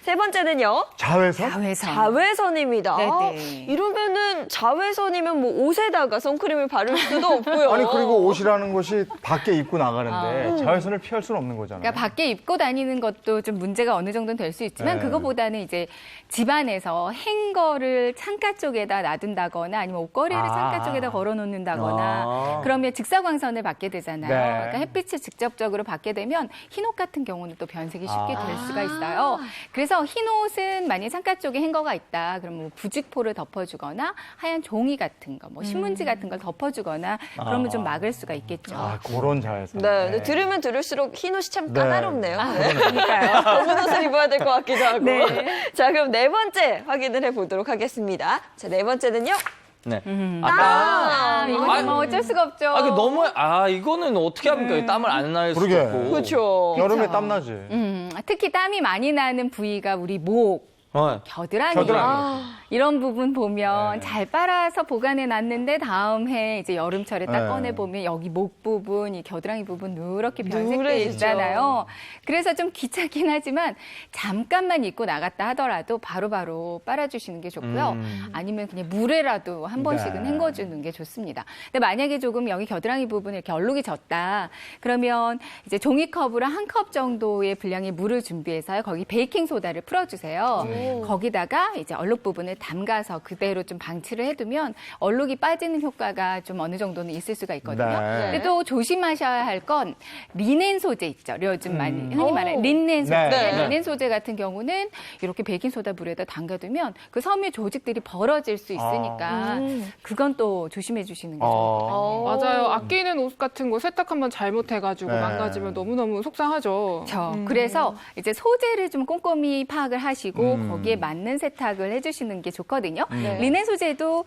세 번째는요. 자외선? 자외선. 자외선입니다. 네네. 아, 이러면은 자외선이면 뭐 옷에다가 선크림을 바를 수도 없고요. 아니 그리고 옷이라는 것이 밖에 입고 나가는데 자외선을 피할 수는 없는 거잖아요. 그러니까 밖에 입고 다니는 것도 것도 좀 문제가 어느 정도는 될 수 있지만 네. 그거보다는 이제 집안에서 행거를 창가 쪽에다 놔둔다거나 아니면 옷걸이를 창가 쪽에다 걸어놓는다거나 그러면 직사광선을 받게 되잖아요. 네. 그러니까 햇빛을 직접적으로 받게 되면 흰옷 같은 경우는 또 변색이 쉽게 될 수가 있어요. 그래서 흰옷은 만약 창가 쪽에 행거가 있다. 그러면 뭐 부직포를 덮어주거나 하얀 종이 같은 거, 뭐 신문지 같은 걸 덮어주거나 그러면 좀 막을 수가 있겠죠. 그런 자외선. 네, 근데 들으면 들을수록 흰옷이 참 네. 까다롭네요. 네. 그러니까요. 검은 옷을 입어야 될 것 같기도 하고. 네. 자, 그럼 네 번째 확인을 해보도록 하겠습니다. 자, 네 번째는요. 네. 이거는 뭐 어쩔 수가 없죠. 이거는 어떻게 합니까? 땀을 안 날 수도 그러게. 없고. 그렇죠. 여름에 땀 나지. 특히 땀이 많이 나는 부위가 우리 목, 겨드랑이. 이런 부분 보면 네. 잘 빨아서 보관해 놨는데 다음 해 이제 여름철에 딱 네. 꺼내 보면 여기 목 부분, 이 겨드랑이 부분 누렇게 변색돼 누래지죠. 있잖아요. 그래서 좀 귀찮긴 하지만 잠깐만 입고 나갔다 하더라도 바로바로 빨아주시는 게 좋고요. 아니면 그냥 물에라도 한 번씩은 네. 헹궈주는 게 좋습니다. 근데 만약에 조금 여기 겨드랑이 부분에 이렇게 얼룩이 졌다. 그러면 이제 종이컵으로 한 컵 정도의 분량의 물을 준비해서요. 거기 베이킹 소다를 풀어주세요. 거기다가 이제 얼룩 부분을 담가서 그대로 좀 방치를 해두면 얼룩이 빠지는 효과가 좀 어느 정도는 있을 수가 있거든요. 네. 근데 또 조심하셔야 할 건 리넨 소재 있죠. 요즘 많이 흔히 말하는 린넨 소재. 네. 리넨 소재 같은 경우는 이렇게 베이킹 소다 물에다 담가두면 그 섬유 조직들이 벌어질 수 있으니까 그건 또 조심해 주시는 게 좋아요. 맞아요. 아끼는 옷 같은 거 세탁 한번 잘못해가지고 네. 망가지면 너무너무 속상하죠. 그렇죠. 그래서 이제 소재를 좀 꼼꼼히 파악을 하시고 거기에 맞는 세탁을 해주시는 게 좋거든요. 리넨 소재도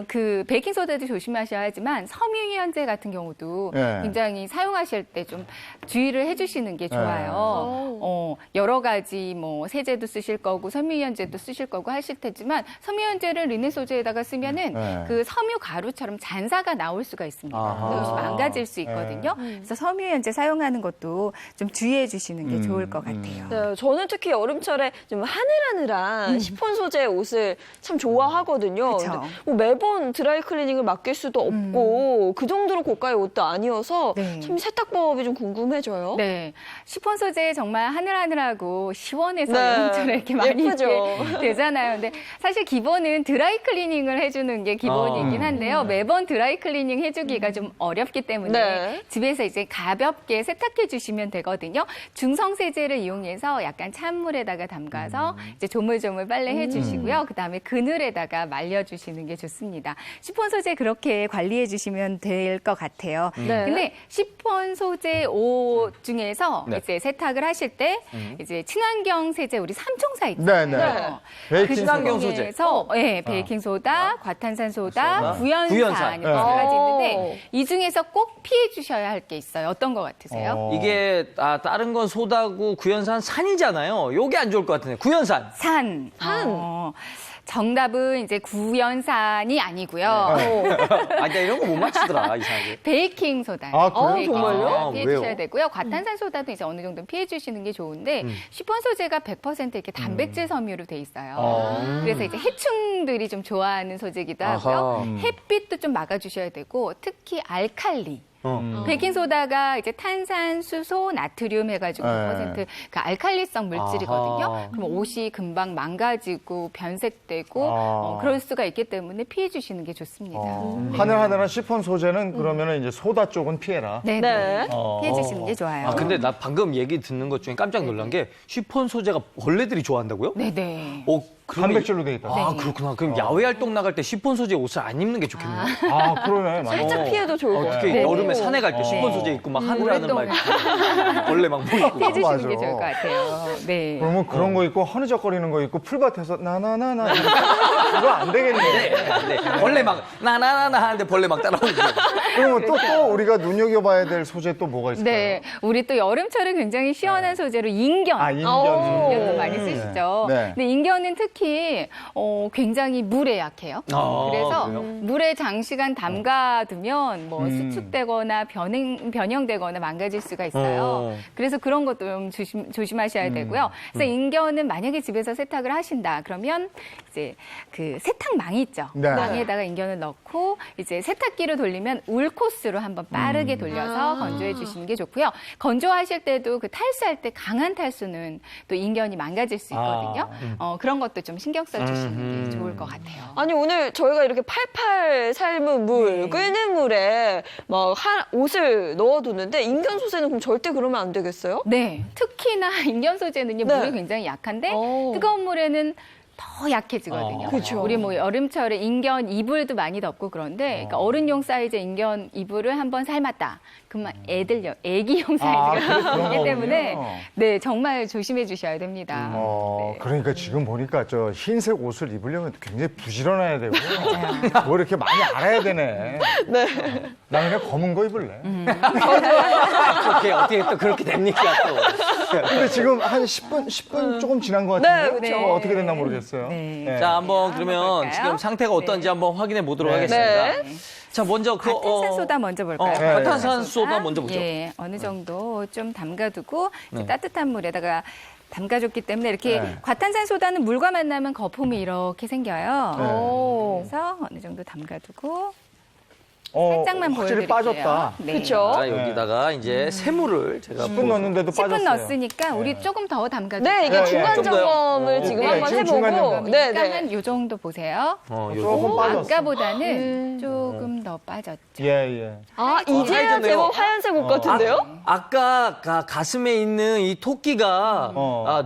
그 베이킹 소다도 조심하셔야 하지만 섬유유연제 같은 경우도 네. 굉장히 사용하실 때 좀 주의를 해주시는 게 좋아요. 여러 가지 뭐 세제도 쓰실 거고 섬유유연제도 쓰실 거고 하실 테지만 섬유유연제를 리넨 소재에다가 쓰면은 네. 그 섬유 가루처럼 잔사가 나올 수가 있습니다. 그것이 망가질 수 있거든요. 그래서 섬유유연제 사용하는 것도 좀 주의해 주시는 게 좋을 것 같아요. 네, 저는 특히 여름철에 좀 하늘하늘한 시폰 소재의 옷을 참 좋아하거든요. 그쵸. 근데 뭐 매번 드라이 클리닝을 맡길 수도 없고 그 정도로 고가의 옷도 아니어서 네. 참 세탁법이 좀 궁금해져요. 네, 시폰 소재 정말 하늘하늘하고 시원해서 네, 여름철에 이렇게 많이 예쁘죠. 입게 되잖아요. 근데 사실 기본은 드라이 클리닝을 해주는 게 기본이긴 한데요. 매번 드라이 클리닝 해주기가 좀 어렵기 때문에 네. 집에서 이제 가볍게 세탁해 주시면 되거든요. 중성 세제를 이용해서 약간 찬물에다가 담가서 이제 조물조물 빨래해 주시고요. 그다음에 그늘에다가 말려 주시는 게 좋습니다. 시폰 소재 그렇게 관리해 주시면 될 것 같아요. 네. 근데 시폰 소재 옷 중에서 네. 이제 세탁을 하실 때 이제 친환경 세제 우리 삼총사 있잖아요. 네네. 그 베이킹 친환경 소다. 소재. 중에서 베이킹 소다, 과탄산소다, 구연산 구연산. 이렇게 세 가지 있는데 오. 이 중에서 꼭 피해 주셔야 할 게 있어요. 어떤 것 같으세요? 이게 다른 건 소다고 구연산 산이잖아요. 요게 안 좋을 것 같은데. 구연산. 산. 정답은 이제 구연산이 아니고요. 나 이런 거 못 맞히더라, 이상하게. 베이킹 소다. 아, 그래요? 베이킹 정말요? 소다 피해 왜요? 주셔야 되고요. 과탄산 소다도 이제 어느 정도 피해 주시는 게 좋은데 시폰 소재가 100% 이렇게 단백질 섬유로 돼 있어요. 그래서 이제 해충들이 좀 좋아하는 소재이기도 하고요. 아하. 햇빛도 좀 막아 주셔야 되고 특히 알칼리. 베이킹 소다가 이제 탄산, 수소, 나트륨 해가지고 100% 그 알칼리성 물질이거든요. 아하. 그럼 옷이 금방 망가지고 변색되고 그럴 수가 있기 때문에 피해 주시는 게 좋습니다. 하늘하늘한 시폰 소재는 그러면은 이제 소다 쪽은 피해라. 네, 네. 피해 주시는 게 좋아요. 근데 나 방금 얘기 듣는 것 중에 깜짝 놀란 게 쉬폰 소재가 벌레들이 좋아한다고요? 네네. 그러면 단백질로 돼 있다. 그렇구나. 그럼 야외 활동 나갈 때 쉬폰 소재 옷을 안 입는 게 좋겠네요. 그러네. 맞아. 살짝 피해도 좋을 것 특히 같아요. 여름에 산에 갈 때 쉬폰 소재 입고 막 하늘하늘 막 입고 벌레 막 보이고. 피해 주시는 맞아. 게 좋을 것 같아요. 네. 그러면 그런 거 있고 허느적거리는 거 있고 풀밭에서 나나나나 이거 안 되겠네. 벌레 막 나나나나 하는데 벌레 막 따라오고. 그러면 또 우리가 눈여겨봐야 될 소재 또 뭐가 있을까요? 네, 우리 또 여름철에 굉장히 시원한 소재로 인견. 인견 오. 소재. 인견도 많이 쓰시죠. 네. 근데 인견은 특히 특히 굉장히 물에 약해요. 아, 그래서 그래요? 물에 장시간 담가두면 뭐 수축되거나 변형되거나 망가질 수가 있어요. 그래서 그런 것도 좀 조심하셔야 되고요. 그래서 인견은 만약에 집에서 세탁을 하신다 그러면 이제 그 세탁망이 있죠. 네. 망에다가 인견을 넣고 이제 세탁기를 돌리면 울 코스로 한번 빠르게 돌려서 건조해 주시는 게 좋고요. 건조하실 때도 그 탈수할 때 강한 탈수는 또 인견이 망가질 수 있거든요. 그런 것도 좀 신경 써 주시는 게 좋을 것 같아요. 아니 오늘 저희가 이렇게 팔팔 삶은 물, 끓는 물에 막 옷을 넣어두는데 인견 소재는 그럼 절대 그러면 안 되겠어요? 네, 특히나 인견 소재는요 네. 물이 굉장히 약한데 오. 뜨거운 물에는 더 약해지거든요. 그렇죠. 우리 뭐 여름철에 인견 이불도 많이 덮고 그런데 그러니까 어른용 사이즈 인견 이불을 한번 삶았다. 그러면 애기용 사이즈가 그런 되기 때문에 거군요. 네 정말 조심해 주셔야 됩니다. 네. 그러니까 지금 보니까 저 흰색 옷을 입으려면 굉장히 부지런해야 되고 뭐 이렇게 많이 알아야 되네. 네. 나 그냥 검은 거 입을래. 그렇게 어떻게 또 그렇게 됩니까 또? 근데 지금 한 10분 조금 지난 것 같은데 네, 그렇죠. 어떻게 됐나 모르겠어요. 네. 자, 한번 그러면 볼까요? 지금 상태가 어떤지 한번 확인해 보도록 네. 하겠습니다. 네. 자, 먼저 그 과탄산소다 먼저 볼까요? 네. 과탄산소다 먼저 보죠. 예, 어느 정도 좀 담가두고 이제 네. 따뜻한 물에다가 담가줬기 때문에 이렇게 네. 과탄산소다는 물과 만나면 거품이 이렇게 생겨요. 네. 오. 그래서 어느 정도 담가두고 살짝만 확실히 보여드릴게요. 빠졌다. 네. 그쵸? 자, 여기다가 이제 새물을 제가 10분 넣었는데도 10분 빠졌어요. 넣었으니까 우리 조금 더 담가줄게요. 네, 이게 예, 중간 좀 더요? 점검을 지금 네, 한번 지금 중간 해보고. 점검. 네, 그러니까 네. 한 요 정도 보세요. 요 조금 빠졌어. 아까보다는 조금 더 빠졌죠. 예. 아, 이제야 하얘졌네요. 제법 하얀색 옷 같은데요? 아까 가슴에 있는 이 토끼가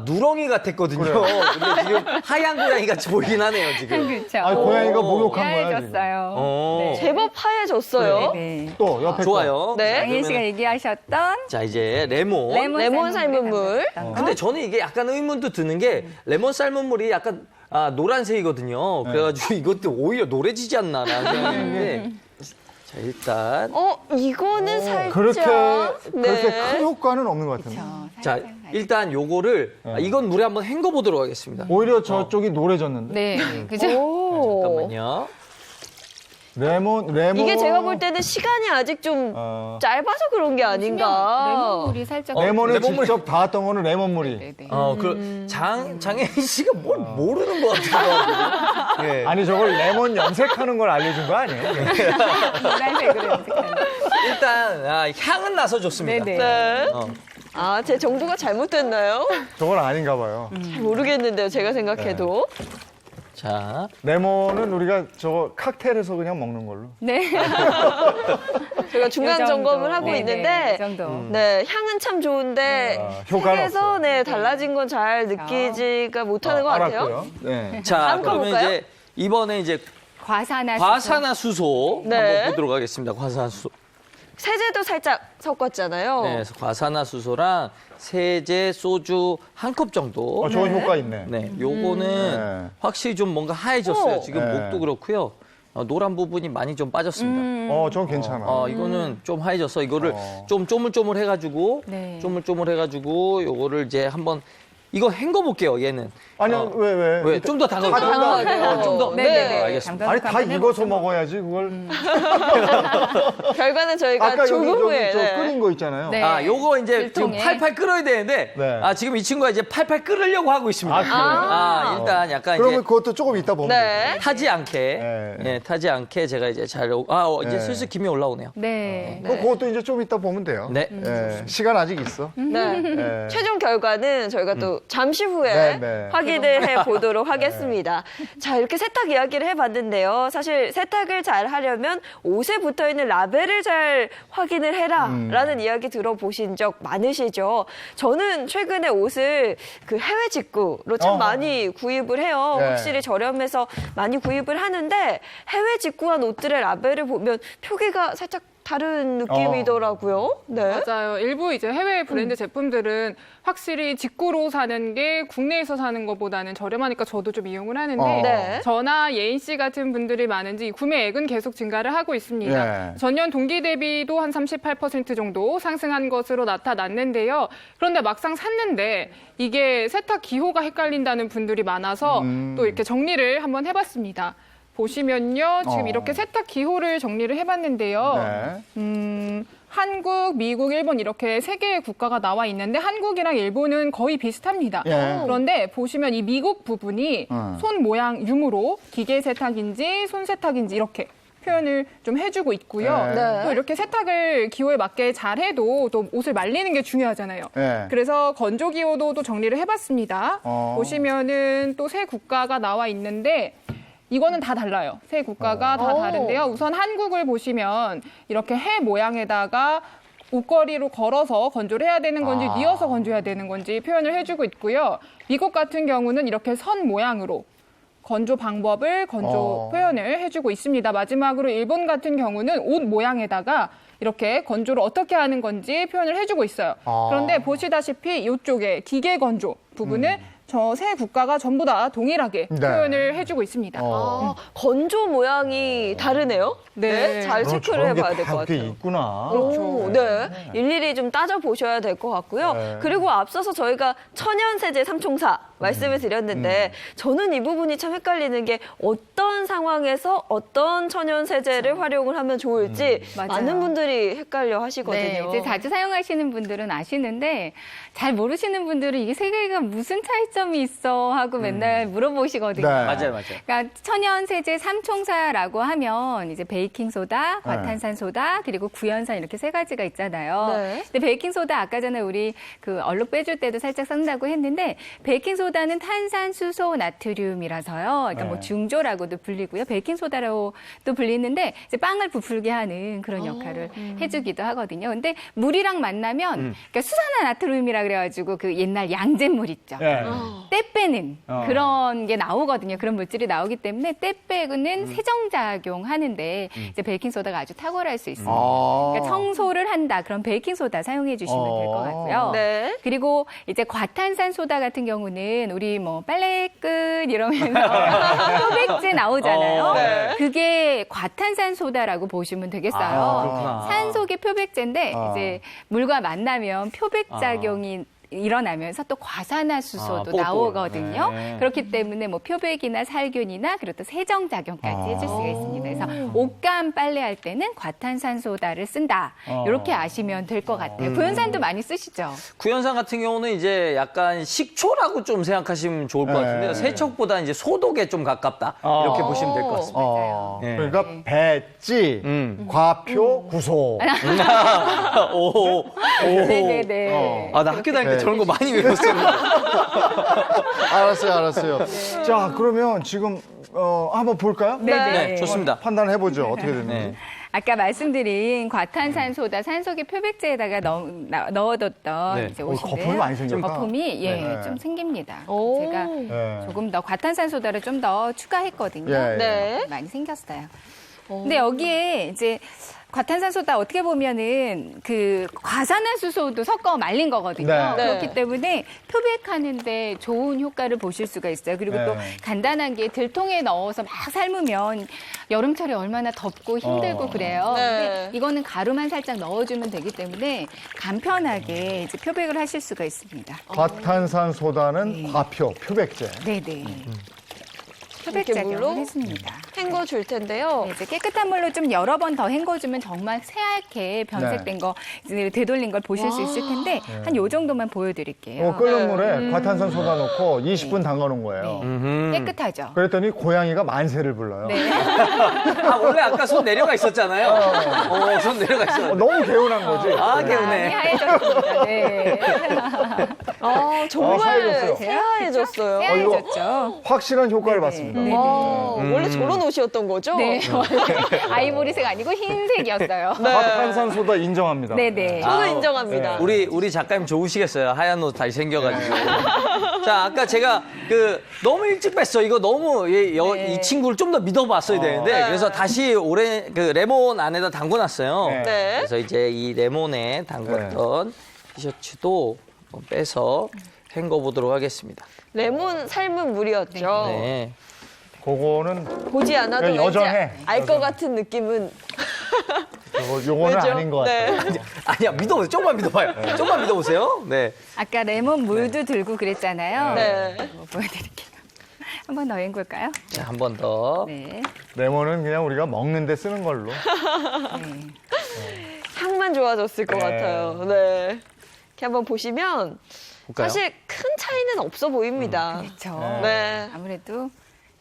누렁이 같았거든요. 근데 지금 하얀 고양이 같이 보이긴 하네요, 지금. 그렇죠. 아, 고양이가 목욕한 거야, 지금. 야해졌어요. 제법 하얘졌어요. 네. 또 옆에 좋아요. 네. 장인 씨가 얘기하셨던 자, 이제 레몬. 레몬 삶은 물. 근데 저는 이게 약간 의문도 드는 게 레몬 삶은 물이 약간 노란색이거든요. 그래가지고 이것도 오히려 노래지지 않나라는 생각이 드는데 자, 일단 이거는 살짝. 그렇게 네. 큰 효과는 없는 것 같은데. 자, 일단 요거를 이건 물에 한번 헹궈 보도록 하겠습니다. 오히려 저쪽이 노래졌는데. 네, 그죠? 오. 잠깐만요. 레몬. 이게 제가 볼 때는 시간이 아직 좀 짧아서 그런 게 아닌가. 레몬물이 살짝 레몬을 레몬물. 직접 닿았던 거는 레몬물이. 네네. 장혜인 씨가 뭘 모르는 것 같아요. 예. 아니 저걸 레몬 염색하는 걸 알려준 거 아니에요? 노란색으로 염색하는. 일단 향은 나서 좋습니다. 네네. 네. 어. 아, 제 정보가 잘못됐나요? 저건 아닌가 봐요. 잘 모르겠는데요, 제가 생각해도. 자, 레몬은 우리가 저거 칵테일에서 그냥 먹는 걸로. 네. 제가 요 중간 정도. 점검을 하고 네네, 있는데, 이 정도. 네, 향은 참 좋은데, 효과는 색에서 없어요. 네, 달라진 건 잘 느끼지가 못하는 것 같아요. 알았고요. 네. 자, 다음 거 그러면 볼까요? 이제 이번에 이제 과산화수소 네. 한번 보도록 하겠습니다. 과산화수소. 세제도 살짝 섞었잖아요. 네, 그래서 과산화수소랑 세제, 소주 한 컵 정도. 저건 효과 있네. 네, 요거는 네. 확실히 좀 뭔가 하얘졌어요. 오. 지금 네. 목도 그렇고요. 노란 부분이 많이 좀 빠졌습니다. 저건 괜찮아. 이거는 좀 하얘져서 이거를 좀 쪼물쪼물 해가지고 네. 쪼물쪼물 해가지고 요거를 이제 한번 이거 hen거 볼게요. 얘는. 아니요, 왜? 왜? 좀 더 담가. 담가야 좀 더. 네네네. 알겠습니다. 아니 다 익어서 먹어야지 그걸. 결과는 저희가 아까 여기 조금 후에. 저 네. 끓인 거 있잖아요. 네. 요거 이제 지금 일통에. 팔팔 끓어야 되는데, 네. 지금 이 친구가 이제 팔팔 끓으려고 하고 있습니다. 아, 그래요? 일단 약간 그러면 이제 그것도 조금 이따 보면 네. 돼요. 타지 않게, 네. 예, 타지 않게 제가 이제 잘, 이제 네. 슬슬 김이 올라오네요. 네. 그것도 이제 좀 이따 보면 돼요. 네. 예, 시간 아직 있어. 네. 예. 최종 결과는 저희가 또 잠시 후에 네, 네. 확인을 해보도록 하겠습니다. 자, 이렇게 세탁 이야기를 해봤는데요. 사실 세탁을 잘 하려면 옷에 붙어있는 라벨을 잘 확인을 해라 라는 이야기 들어보신 적 많으시죠? 저는 최근에 옷을 그 해외 직구로 참 많이 구입을 해요. 네. 확실히 저렴해서 많이 구입을 하는데 해외 직구한 옷들의 라벨을 보면 표기가 살짝 다른 느낌이더라고요. 네. 맞아요. 일부 이제 해외 브랜드 제품들은 확실히 직구로 사는 게 국내에서 사는 것보다는 저렴하니까 저도 좀 이용을 하는데 네. 저나 예인 씨 같은 분들이 많은지 구매액은 계속 증가를 하고 있습니다. 예. 전년 동기 대비도 한 38% 정도 상승한 것으로 나타났는데요. 그런데 막상 샀는데 이게 세탁 기호가 헷갈린다는 분들이 많아서 또 이렇게 정리를 한번 해봤습니다. 보시면요. 지금 이렇게 세탁 기호를 정리를 해봤는데요. 네. 한국, 미국, 일본 이렇게 세 개의 국가가 나와 있는데 한국이랑 일본은 거의 비슷합니다. 예. 그런데 보시면 이 미국 부분이 손 모양 유무로 기계 세탁인지 손 세탁인지 이렇게 표현을 좀 해주고 있고요. 네. 또 이렇게 세탁을 기호에 맞게 잘 해도 또 옷을 말리는 게 중요하잖아요. 네. 그래서 건조 기호도 또 정리를 해봤습니다. 어. 보시면은 또 세 국가가 나와 있는데 이거는 다 달라요. 세 국가가 다 오. 다른데요. 우선 한국을 보시면 이렇게 해 모양에다가 옷걸이로 걸어서 건조를 해야 되는 건지 뉘어서 건조해야 되는 건지 표현을 해주고 있고요. 미국 같은 경우는 이렇게 선 모양으로 건조 방법을 표현을 해주고 있습니다. 마지막으로 일본 같은 경우는 옷 모양에다가 이렇게 건조를 어떻게 하는 건지 표현을 해주고 있어요. 그런데 보시다시피 이쪽에 기계 건조 부분은 저 세 국가가 전부 다 동일하게 네. 표현을 해주고 있습니다. 건조 모양이 다르네요. 네. 잘 그렇죠. 체크를 해봐야 그런 게 될 것 다 그게 같아요. 있구나. 오, 네. 일일이 좀 따져보셔야 될 것 같고요. 네. 그리고 앞서서 저희가 천연세제 삼총사 말씀을 드렸는데 저는 이 부분이 참 헷갈리는 게 어떤 상황에서 어떤 천연세제를 활용을 하면 좋을지 맞아요. 많은 분들이 헷갈려 하시거든요. 네, 이제 자주 사용하시는 분들은 아시는데 잘 모르시는 분들은 이게 세 개가 무슨 차이점이 있어 하고 맨날 물어보시거든요. 네. 맞아요, 맞아요. 그러니까 천연세제 삼총사라고 하면 이제 베이킹소다, 과탄산소다, 그리고 구연산 이렇게 세 가지가 있잖아요. 네. 근데 베이킹소다 아까 전에 우리 그 얼룩 빼줄 때도 살짝 쓴다고 했는데 베이킹소다는 탄산수소 나트륨이라서요. 그러니까 뭐 중조라고도 불리고요. 베이킹소다라고도 불리는데 이제 빵을 부풀게 하는 그런 역할을 해주기도 하거든요. 근데 물이랑 만나면 그러니까 수산화나트륨이라 그래가지고 그 옛날 양잿물 있죠. 예. 때 빼는 그런 게 나오거든요. 그런 물질이 나오기 때문에 때 빼고는 세정작용 하는데 이제 베이킹소다가 아주 탁월할 수 있습니다. 그러니까 청소를 한다. 그럼 베이킹소다 사용해 주시면 될 것 같고요. 네. 그리고 이제 과탄산소다 같은 경우는 우리 뭐 빨래 끝 이러면서 표백제 나오잖아요. 네. 그게 과탄산소다라고 보시면 되겠어요. 그렇구나. 산소계 표백제인데 이제 물과 만나면 표백작용이 일어나면서 또 과산화수소도 뽀뽀. 나오거든요. 네. 그렇기 때문에 뭐 표백이나 살균이나 그리고 또 세정작용까지 해줄 수가 있습니다. 그래서 옷감 빨래할 때는 과탄산소다를 쓴다. 이렇게 아시면 될 것 같아요. 구연산도 많이 쓰시죠? 구연산 같은 경우는 이제 약간 식초라고 좀 생각하시면 좋을 것 네. 같은데요. 세척보다 이제 소독에 좀 가깝다. 이렇게 보시면 될 것 같습니다. 맞아요. 네. 그러니까 배지, 과표, 구소. 오. 네네네. 아, 나 학교 다닐 때 저런 거 많이 외웠어요. 알았어요. 자, 그러면 지금 한번 볼까요? 네, 좋습니다. 판단해 보죠. 어떻게 됐는지. 네. 아까 말씀드린 과탄산소다 산소계 표백제에다가 넣어뒀던 네. 이제 옷인데요. 거품이 많이 생겼다. 거품이 네. 좀 생깁니다. 오. 제가 네. 조금 더 과탄산소다를 좀 더 추가했거든요. 예. 네. 많이 생겼어요. 근데 여기에 이제 과탄산소다 어떻게 보면은 그 과산화수소도 섞어 말린 거거든요. 네. 그렇기 때문에 표백하는데 좋은 효과를 보실 수가 있어요. 그리고 또 간단한 게 들통에 넣어서 막 삶으면 여름철에 얼마나 덥고 힘들고 그래요. 네. 근데 이거는 가루만 살짝 넣어주면 되기 때문에 간편하게 이제 표백을 하실 수가 있습니다. 과탄산소다는 과표, 표백제. 네네. 이렇게 표백작용을 물로 해줍니다. 헹궈 줄 텐데요. 네, 이제 깨끗한 물로 좀 여러 번 더 헹궈주면 정말 새하얗게 변색된 거 이제 되돌린 걸 보실 수 있을 텐데 한 요 정도만 보여드릴게요. 끓는 물에 과탄산소다 넣고 20분 담가놓은 거예요. 깨끗하죠. 그랬더니 고양이가 만세를 불러요. 네. 아, 원래 아까 손 내려가 있었잖아요. 손 내려가 있었는데. 너무 개운한 거지. 아, 많이 개운해. 하얘졌습니다. 네. 정말 하얘졌어요. 새하얘졌어요. 이거 새하얘졌죠. 확실한 효과를 봤습니다. 네네. 원래 저런 옷이었던 거죠? 네, 원래 아이보리색 아니고 흰색이었어요. 과탄산소다 인정합니다. 네네. 저도 아, 인정합니다. 우리 작가님 좋으시겠어요. 하얀 옷 다시 생겨가지고. 자, 아까 제가 너무 일찍 뺐어. 이거 너무 이 친구를 좀 더 믿어봤어야 되는데 그래서 다시 레몬 안에다 담궈놨어요. 네. 그래서 이제 이 레몬에 담궜던 티셔츠도 빼서 헹궈보도록 하겠습니다. 레몬 삶은 물이었죠. 네. 그거는 보지 않아도 왠지 여전해. 알 것 같은 느낌은. 요거는 왜죠? 아닌 것 같아요. 네. 아니야, 믿어보세요. 조금만 믿어봐요. 조금만 믿어보세요. 네. 아까 레몬 물도 들고 그랬잖아요. 네. 이거 보여드릴게요. 한 번 더 헹굴까요? 자, 한 번 더. 네. 레몬은 그냥 우리가 먹는 데 쓰는 걸로. 네. 향만 좋아졌을 것 네. 같아요. 네. 이렇게 한번 보시면 볼까요? 사실 큰 차이는 없어 보입니다. 그렇죠. 네. 아무래도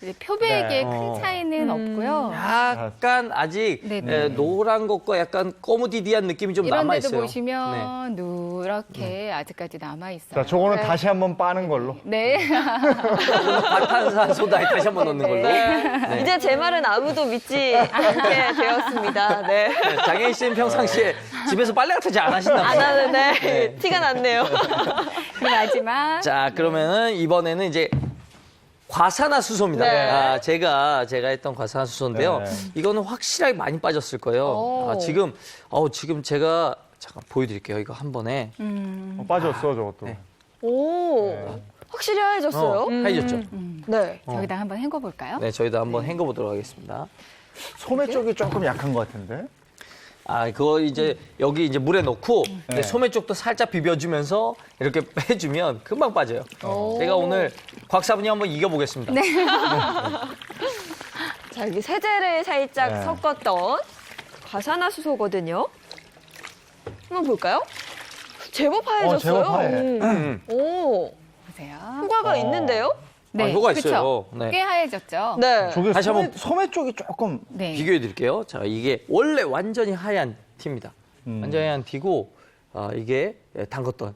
이제 표백에 네. 큰 차이는 없고요. 약간 아직 네네. 노란 것과 약간 꼬무디디한 느낌이 좀 이런 데도 남아있어요. 보시면 누렇게 아직까지 남아있어요. 자, 저거는 네. 다시 한번 빠는 걸로. 네. 과탄산소다에 다시 한번 넣는 걸로. 네. 이제 제 말은 아무도 믿지 않게 되었습니다. 네. 장혜인 씨는 평상시에 집에서 빨래 같은 안 하신다 안 봐요. 하는데 티가 났네요. 그 마지막. 자, 그러면은 이번에는 이제 과산화수소입니다. 네. 아, 제가 했던 과산화수소인데요. 네. 이거는 확실하게 많이 빠졌을 거예요. 오. 지금 제가 잠깐 보여드릴게요. 이거 한 번에. 빠졌어, 저것도. 네. 오, 확실히 하얘졌어요. 하얘졌죠? 네. 저기다 한번 헹궈볼까요? 네, 저희도 한번 헹궈보도록 하겠습니다. 소매 쪽이 조금 약한 것 같은데? 아, 그거 이제 여기 이제 물에 넣고 이제 소매 쪽도 살짝 비벼주면서 이렇게 빼주면 금방 빠져요. 제가 오늘 곽사분이 한번 이겨보겠습니다. 네. 자, 여기 세제를 살짝 네. 섞었던 과산화수소거든요. 한번 볼까요? 제법 하얘졌어요. 제법 하얘. 오, 보세요. 효과가 있는데요? 네. 효과 그쵸? 있어요. 네. 꽤 하얘졌죠? 네. 저게 다시 한번 소매 쪽이 조금. 네. 비교해 드릴게요. 자, 이게 원래 완전히 하얀 티입니다. 완전히 하얀 티고, 이게 담궜던.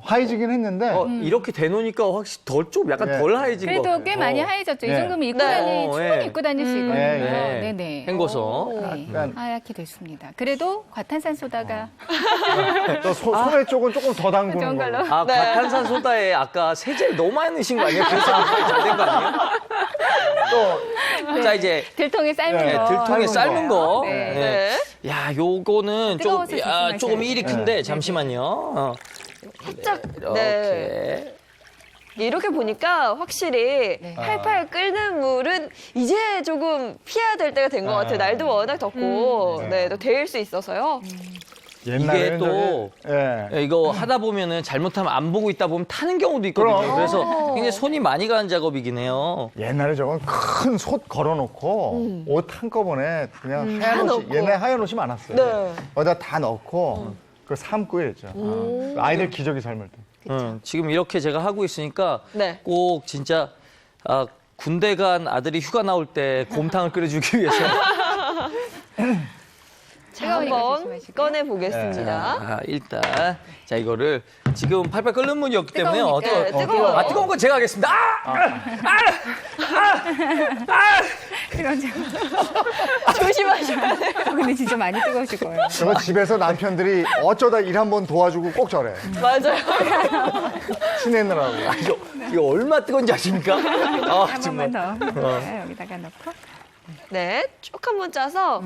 하얘지긴 했는데. 이렇게 대놓으니까 확실히 약간 네. 더 하얘진 거. 그래도 꽤 많이 하얘졌죠. 이 네. 정도면 입고 네. 충분히 입고 다닐 수 있거든요. 네. 네네. 헹궈서. 네. 약간- 하얗게 됐습니다. 그래도 과탄산소다가 또 소매 쪽은 조금 더 담그는 좋은 걸로. 걸로. 아, 네. 과탄산소다에 아까 세제를 너무 많이 넣으신 거 아니에요? 그래서 잘된 거 아니에요? 또 자, 이제 들통에 삶은 네, 거. 들통에 삶은 거. 네. 네. 야, 요거는 뜨거워서 조금, 조심하셔야 조금 일이 돼요. 큰데, 잠시만요. 살짝, 이렇게. 네. 이렇게 보니까 확실히 네. 팔팔 끓는 물은 이제 조금 피해야 될 때가 된 것 같아요. 날도 워낙 덥고, 네, 또 데일 수 있어서요. 옛날에는 또- 저기- 예. 이거 하다 보면은 잘못하면 안 보고 있다 보면 타는 경우도 있거든요. 그럼. 그래서 굉장히 손이 많이 가는 작업이긴 해요. 옛날에 저건 큰 솥 걸어놓고 옷 한꺼번에 그냥 하얀 옷이, 넣고. 옛날에 하얀 옷이 많았어요. 네. 거기다 다 넣고 그걸 삶고 이랬죠. 아이들 기저귀 삶을 때. 지금 이렇게 제가 하고 있으니까 네. 꼭 진짜 군대 간 아들이 휴가 나올 때 곰탕을 끓여주기 위해서 자, 뜨거우니까 한번 조심하시고요. 꺼내 보겠습니다. 일단 자 이거를 지금 팔팔 끓는 물이었기 때문에 뜨거우니까. 네, 뜨거워요. 뜨거운 건 제가 하겠습니다. 뜨거운 조심하셔야 돼요. 근데 진짜 많이 뜨거우실 거예요. 저거 집에서 남편들이 어쩌다 일 한 번 도와주고 꼭 저래. 맞아요. 친해느라고. 이거 얼마 뜨거운지 아십니까? 한 번만 더. 네, 여기다가 넣고. 네, 쭉 한번 짜서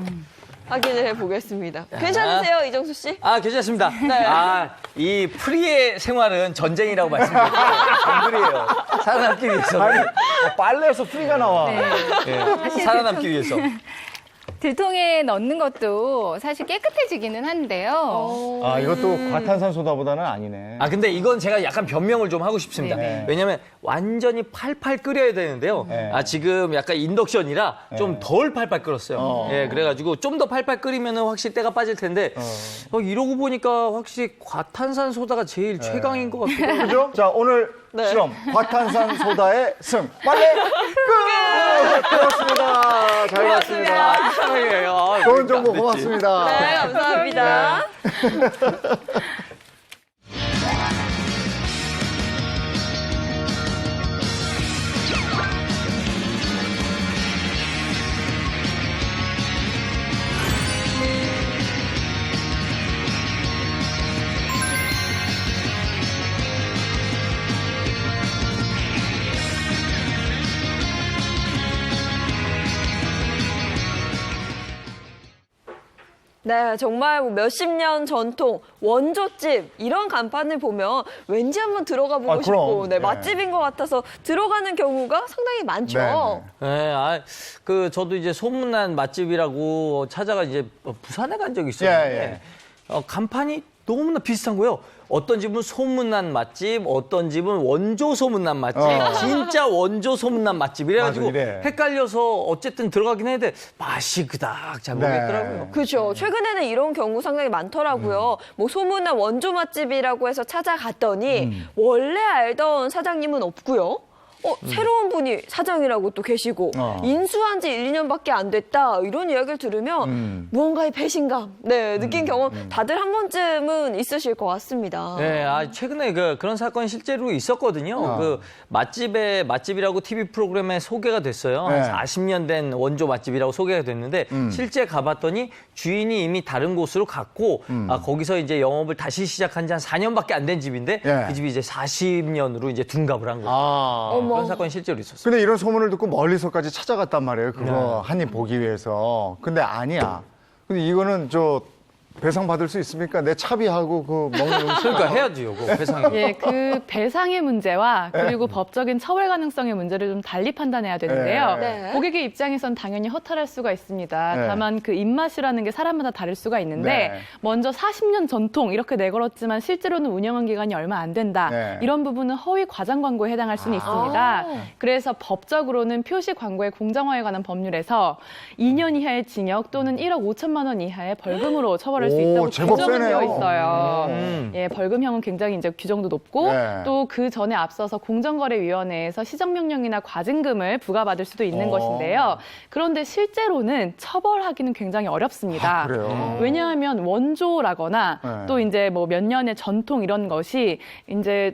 확인을 해보겠습니다. 괜찮으세요, 이정수 씨? 괜찮습니다. 네. 이 프리의 생활은 전쟁이라고 말씀드려요. 전쟁이에요. 살아남기 위해서. 아니, 빨래에서 프리가 나와. 예, 살아남기 위해서. 들통에 넣는 것도 사실 깨끗해지기는 한데요. 이것도 과탄산소다보다는 아니네. 근데 이건 제가 약간 변명을 좀 하고 싶습니다. 네네. 왜냐면 완전히 팔팔 끓여야 되는데요. 네. 지금 약간 인덕션이라 좀 덜 팔팔 끓었어요. 예, 그래가지고 좀 더 팔팔 끓이면은 확실히 때가 빠질 텐데, 이러고 보니까 확실히 과탄산소다가 제일 최강인 것 같기도 하고. 그죠? 자, 오늘 네. 실험. 과탄산소다의 승. 빨래 끝! 고맙습니다. 잘 봤습니다. 좋은 정보 고맙습니다. 네, 감사합니다. 네, 정말 뭐 몇십 년 전통 원조집 이런 간판을 보면 왠지 한번 들어가 보고 그럼. 싶고 네. 맛집인 것 같아서 들어가는 경우가 상당히 많죠. 네, 네, 저도 이제 소문난 맛집이라고 찾아가 이제 부산에 간 적이 있었는데 간판이 너무나 비슷한 거예요. 어떤 집은 소문난 맛집, 어떤 집은 원조 소문난 맛집, 진짜 원조 소문난 맛집 이래가지고 맞아, 이래. 헷갈려서 어쨌든 들어가긴 했는데 맛이 그닥 잘 모르겠더라고요. 네. 그렇죠. 최근에는 이런 경우 상당히 많더라고요. 뭐 소문난 원조 맛집이라고 해서 찾아갔더니 원래 알던 사장님은 없고요. 새로운 분이 사장이라고 또 계시고 인수한 지 1, 2년밖에 안 됐다 이런 이야기를 들으면 무언가의 배신감 느낀 경험 다들 한 번쯤은 있으실 것 같습니다. 네, 최근에 그런 사건이 실제로 있었거든요. 그 맛집이라고 TV 프로그램에 소개가 됐어요. 네. 한 40년 된 원조 맛집이라고 소개가 됐는데 실제 가봤더니 주인이 이미 다른 곳으로 갔고 거기서 이제 영업을 다시 시작한 지 한 4년밖에 안 된 집인데 네. 그 집이 이제 40년으로 이제 둔갑을 한 거예요. 그런 사건이 실제로 있었어요. 근데 이런 소문을 듣고 멀리서까지 찾아갔단 말이에요. 그거 한 입 보기 위해서. 근데 아니야. 근데 이거는 배상 받을 수 있습니까? 내 차비하고 그 먹는 음식. 그러니까 해야지요, 그거 배상이. 예, 그 배상의 문제와 그리고 법적인 처벌 가능성의 문제를 좀 달리 판단해야 되는데요. 네. 고객의 입장에선 당연히 허탈할 수가 있습니다. 네. 다만 그 입맛이라는 게 사람마다 다를 수가 있는데 네. 먼저 40년 전통 이렇게 내걸었지만 실제로는 운영한 기간이 얼마 안 된다. 네. 이런 부분은 허위 과장 광고에 해당할 수는 있습니다. 그래서 법적으로는 표시 광고의 공정화에 관한 법률에서 2년 이하의 징역 또는 1억 5천만 원 이하의 벌금으로 처벌할 수 있다고 제법 규정은 세네요. 되어 있어요. 예, 벌금형은 굉장히 이제 규정도 높고 네. 또 그 전에 앞서서 공정거래위원회에서 시정명령이나 과징금을 부과받을 수도 있는 것인데요. 그런데 실제로는 처벌하기는 굉장히 어렵습니다. 그래요? 왜냐하면 원조라거나 네. 또 이제 뭐 몇 년의 전통 이런 것이 이제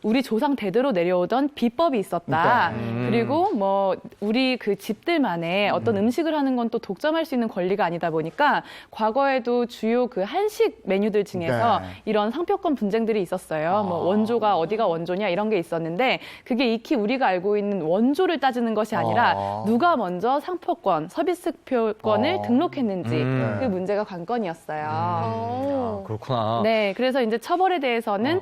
우리 조상 대대로 내려오던 비법이 있었다. 그리고 뭐 우리 그 집들만의 어떤 음식을 하는 건 또 독점할 수 있는 권리가 아니다 보니까 과거에도 주요 그 한식 메뉴들 중에서 네. 이런 상표권 분쟁들이 있었어요. 뭐 원조가 어디가 원조냐 이런 게 있었는데 그게 익히 우리가 알고 있는 원조를 따지는 것이 아니라 누가 먼저 상표권, 서비스표권을 등록했는지 그 문제가 관건이었어요. 그렇구나. 네, 그래서 이제 처벌에 대해서는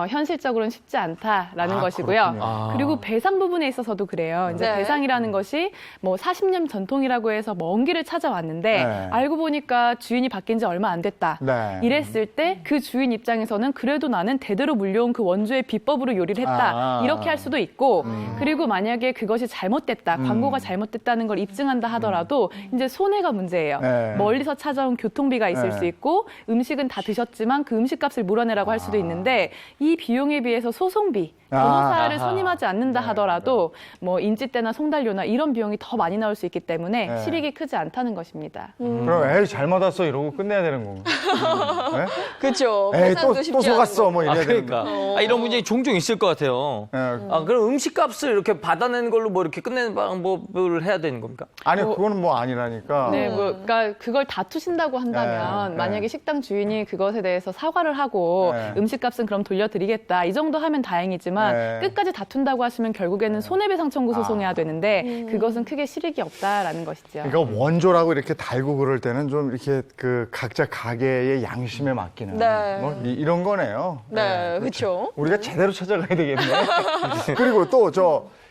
현실적으로는 쉽지 않다라는 것이고요. 그렇군요. 그리고 배상 부분에 있어서도 그래요. 이제 네. 배상이라는 것이 뭐 40년 전통이라고 해서 먼 길을 찾아왔는데 네. 알고 보니까 주인이 바뀐 지 얼마 안 됐다. 네. 이랬을 때 그 주인 입장에서는 그래도 나는 대대로 물려온 그 원조의 비법으로 요리를 했다. 이렇게 할 수도 있고 그리고 만약에 그것이 잘못됐다. 광고가 잘못됐다는 걸 입증한다 하더라도 이제 손해가 문제예요. 네. 멀리서 찾아온 교통비가 있을 네. 수 있고 음식은 다 드셨지만 그 음식값을 물어내라고 할 수도 있는데 이 비용에 비해서 소송비, 변호사를 아하. 선임하지 않는다 하더라도 뭐 인지대나 송달료나 이런 비용이 더 많이 나올 수 있기 때문에 네. 실익이 크지 않다는 것입니다. 그럼 에이 잘못 왔어 이러고 끝내야 되는 건가? 네? 그렇죠. 에이 배상도 또 쉽지 속았어 않은 뭐 이래야 그러니까. 되는데. 이런 문제이 종종 있을 것 같아요. 네. 그럼 음식값을 이렇게 받아내는 걸로 뭐 이렇게 끝내는 방법을 해야 되는 겁니까? 아니 그거는 뭐 아니라니까. 네, 그러니까 그걸 다투신다고 한다면 네, 만약에 네. 식당 주인이 그것에 대해서 사과를 하고 네. 음식값은 그럼 돌려드리겠다 이 정도 하면 다행이지만 네. 끝까지 다툰다고 하시면 결국에는 손해배상 청구 소송해야 되는데 그것은 크게 실익이 없다라는 것이죠. 그러니까 원조라고 이렇게 달고 그럴 때는 좀 이렇게 그 각자 가게의 양심에 맡기는 네. 뭐 이런 거네요. 네, 그렇죠. 우리가 제대로 찾아가야 되겠네. 그리고 또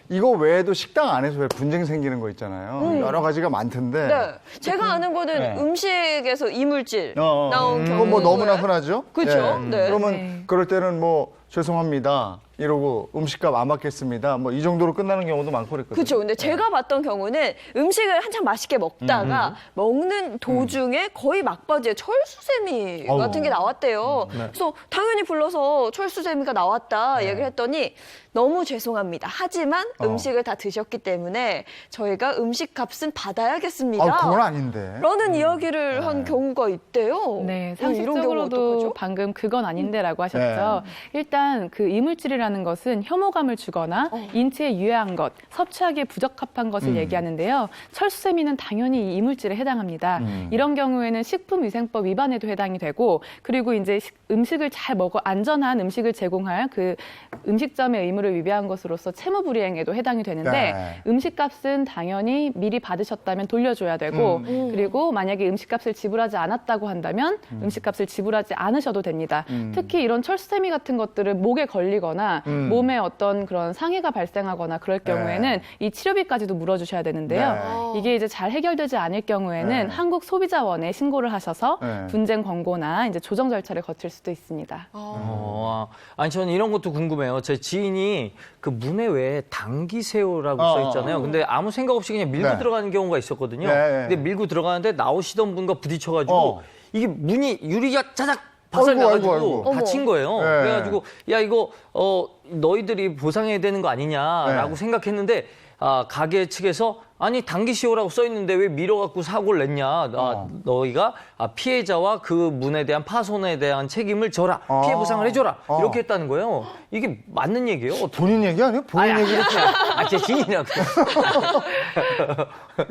이거 외에도 식당 안에서 왜 분쟁 생기는 거 있잖아요. 여러 가지가 많던데. 네, 제가 아는 거는 네. 음식에서 이물질 어, 나온 경우. 그건 뭐 너무나 흔하죠. 그렇죠. 예. 네. 그러면 네. 그럴 때는 뭐 죄송합니다. 이러고 음식값 안 받겠습니다. 뭐 이 정도로 끝나는 경우도 많고 그랬거든요. 그렇죠. 근데 제가 봤던 경우는 음식을 한참 맛있게 먹다가 먹는 도중에 거의 막바지에 철수세미 어우. 같은 게 나왔대요. 그래서 당연히 불러서 철수세미가 나왔다 얘기를 했더니 너무 죄송합니다. 하지만 음식을 다 드셨기 때문에 저희가 음식값은 받아야겠습니다. 그건 아닌데. 라는 이야기를 한 경우가 있대요. 네, 이런 경우 상식적으로도 어떡하죠? 방금 그건 아닌데라고 하셨죠. 일단 일단 그 이물질이라는 것은 혐오감을 주거나 인체에 유해한 것, 섭취하기에 부적합한 것을 얘기하는데요. 철수세미는 당연히 이 이물질에 해당합니다. 이런 경우에는 식품위생법 위반에도 해당이 되고 그리고 이제 음식을 잘 먹어 안전한 음식을 제공할 그 음식점의 의무를 위배한 것으로서 채무불이행에도 해당이 되는데 네. 음식값은 당연히 미리 받으셨다면 돌려줘야 되고 그리고 만약에 음식값을 지불하지 않았다고 한다면 음식값을 지불하지 않으셔도 됩니다. 특히 이런 철수세미 같은 것들은 목에 걸리거나 몸에 어떤 그런 상해가 발생하거나 그럴 경우에는 이 치료비까지도 물어주셔야 되는데요. 이게 이제 잘 해결되지 않을 경우에는 한국소비자원에 신고를 하셔서 분쟁 권고나 이제 조정 절차를 거칠 수도 있습니다. 아니 저는 이런 것도 궁금해요. 제 지인이 그 문에 왜 당기새우라고 써 있잖아요. 근데 아무 생각 없이 그냥 밀고 들어가는 경우가 있었거든요. 근데 밀고 들어가는데 나오시던 분과 부딪혀가지고 이게 문이 유리가 짜작 박살나가지고 아이고. 다친 거예요. 네. 그래가지고 야 이거 너희들이 보상해야 되는 거 아니냐라고 생각했는데 가게 측에서 아니 당기시오라고 써 있는데 왜 밀어갖고 사고를 냈냐? 너희가 피해자와 그 문에 대한 파손에 대한 책임을 져라. 피해 보상을 해줘라. 이렇게 했다는 거예요. 이게 맞는 얘기예요? 본인 얘기 아니에요? 본인 얘기를 제 지인이라고.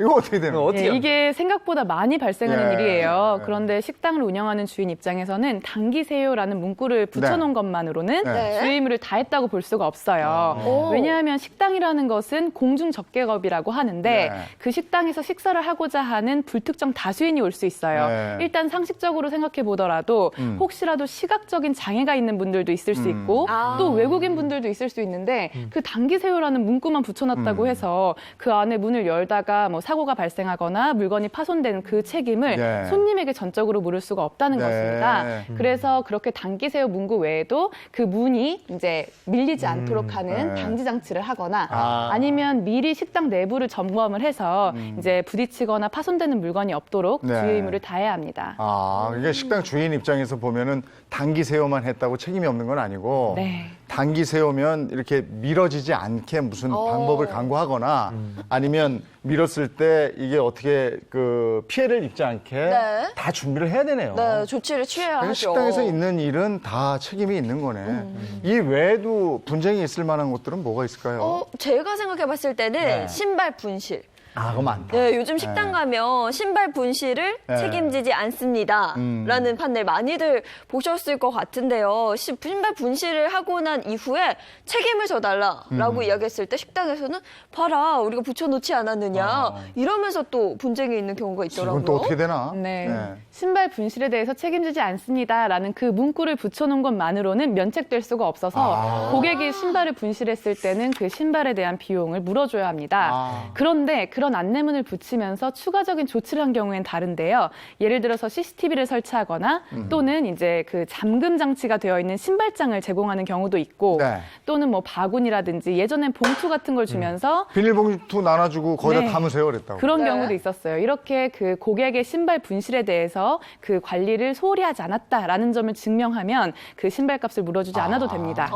이거 어떻게 되는 거예요? 어떻게 이게 생각보다 많이 발생하는 예. 일이에요. 예. 그런데 식당을 운영하는 주인 입장에서는 당기세요라는 문구를 붙여놓은 것만으로는 네. 주의 의무를 다했다고 볼 수가 없어요. 왜냐하면 식당이라는 것은 공중접객업이라고 하는데 그 식당에서 식사를 하고자 하는 불특정 다수인이 올 수 있어요. 네. 일단 상식적으로 생각해 보더라도 혹시라도 시각적인 장애가 있는 분들도 있을 수 있고 또 외국인 분들도 있을 수 있는데 그 당기세요라는 문구만 붙여놨다고 해서 그 안에 문을 열다가 뭐 사고가 발생하거나 물건이 파손된 그 책임을 네. 손님에게 전적으로 물을 수가 없다는 네. 것입니다. 그래서 그렇게 당기세요 문구 외에도 그 문이 이제 밀리지 않도록 하는 네. 방지 장치를 하거나 아니면 미리 식당 내부를 점검을 해서 이제 부딪히거나 파손되는 물건이 없도록 네. 주의 의무를 다해야 합니다. 이게 식당 주인 입장에서 보면은 당기새우만 했다고 책임이 없는 건 아니고 네. 당기새우면 이렇게 밀어지지 않게 무슨 방법을 강구하거나 아니면 밀었을 때 이게 어떻게 그 피해를 입지 않게 네. 다 준비를 해야 되네요. 네, 조치를 취해야 그러니까 하죠. 식당에서 있는 일은 다 책임이 있는 거네. 이 외에도 분쟁이 있을 만한 것들은 뭐가 있을까요? 제가 생각해봤을 때는 신발 분실. 그거 많다. 네, 요즘 식당 가면 신발 분실을 책임지지 않습니다라는 판넬 많이들 보셨을 것 같은데요. 신발 분실을 하고 난 이후에 책임을 져달라라고 이야기했을 때 식당에서는 봐라 우리가 붙여놓지 않았느냐 이러면서 또 분쟁이 있는 경우가 있더라고요. 이건 또 어떻게 되나? 네. 신발 분실에 대해서 책임지지 않습니다라는 그 문구를 붙여놓은 것만으로는 면책될 수가 없어서 고객이 신발을 분실했을 때는 그 신발에 대한 비용을 물어줘야 합니다. 그런데 그런 안내문을 붙이면서 추가적인 조치를 한 경우엔 다른데요. 예를 들어서 CCTV를 설치하거나 또는 이제 그 잠금 장치가 되어 있는 신발장을 제공하는 경우도 있고 또는 뭐 바구니라든지 예전엔 봉투 같은 걸 주면서 비닐봉투 나눠주고 거기다 담으세요 그랬다고. 그런 경우도 있었어요. 이렇게 그 고객의 신발 분실에 대해서 그 관리를 소홀히 하지 않았다라는 점을 증명하면 그 신발값을 물어주지 않아도 됩니다.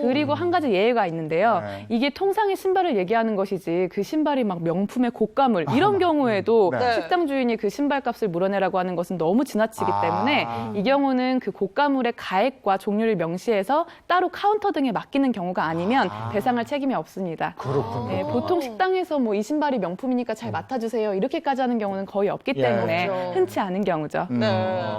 그리고 한 가지 예외가 있는데요. 이게 통상의 신발을 얘기하는 것이지 그 신발이 막 명품의 고가물 이런 경우에도 식당 주인이 그 신발값을 물어내라고 하는 것은 너무 지나치기 때문에 이 경우는 그 고가물의 가액과 종류를 명시해서 따로 카운터 등에 맡기는 경우가 아니면 배상할 책임이 없습니다. 그렇군요. 네, 보통 식당에서 뭐 이 신발이 명품이니까 잘 맡아주세요 이렇게 하는 경우는 거의 없기 때문에 그렇죠. 흔치 않은 경우죠.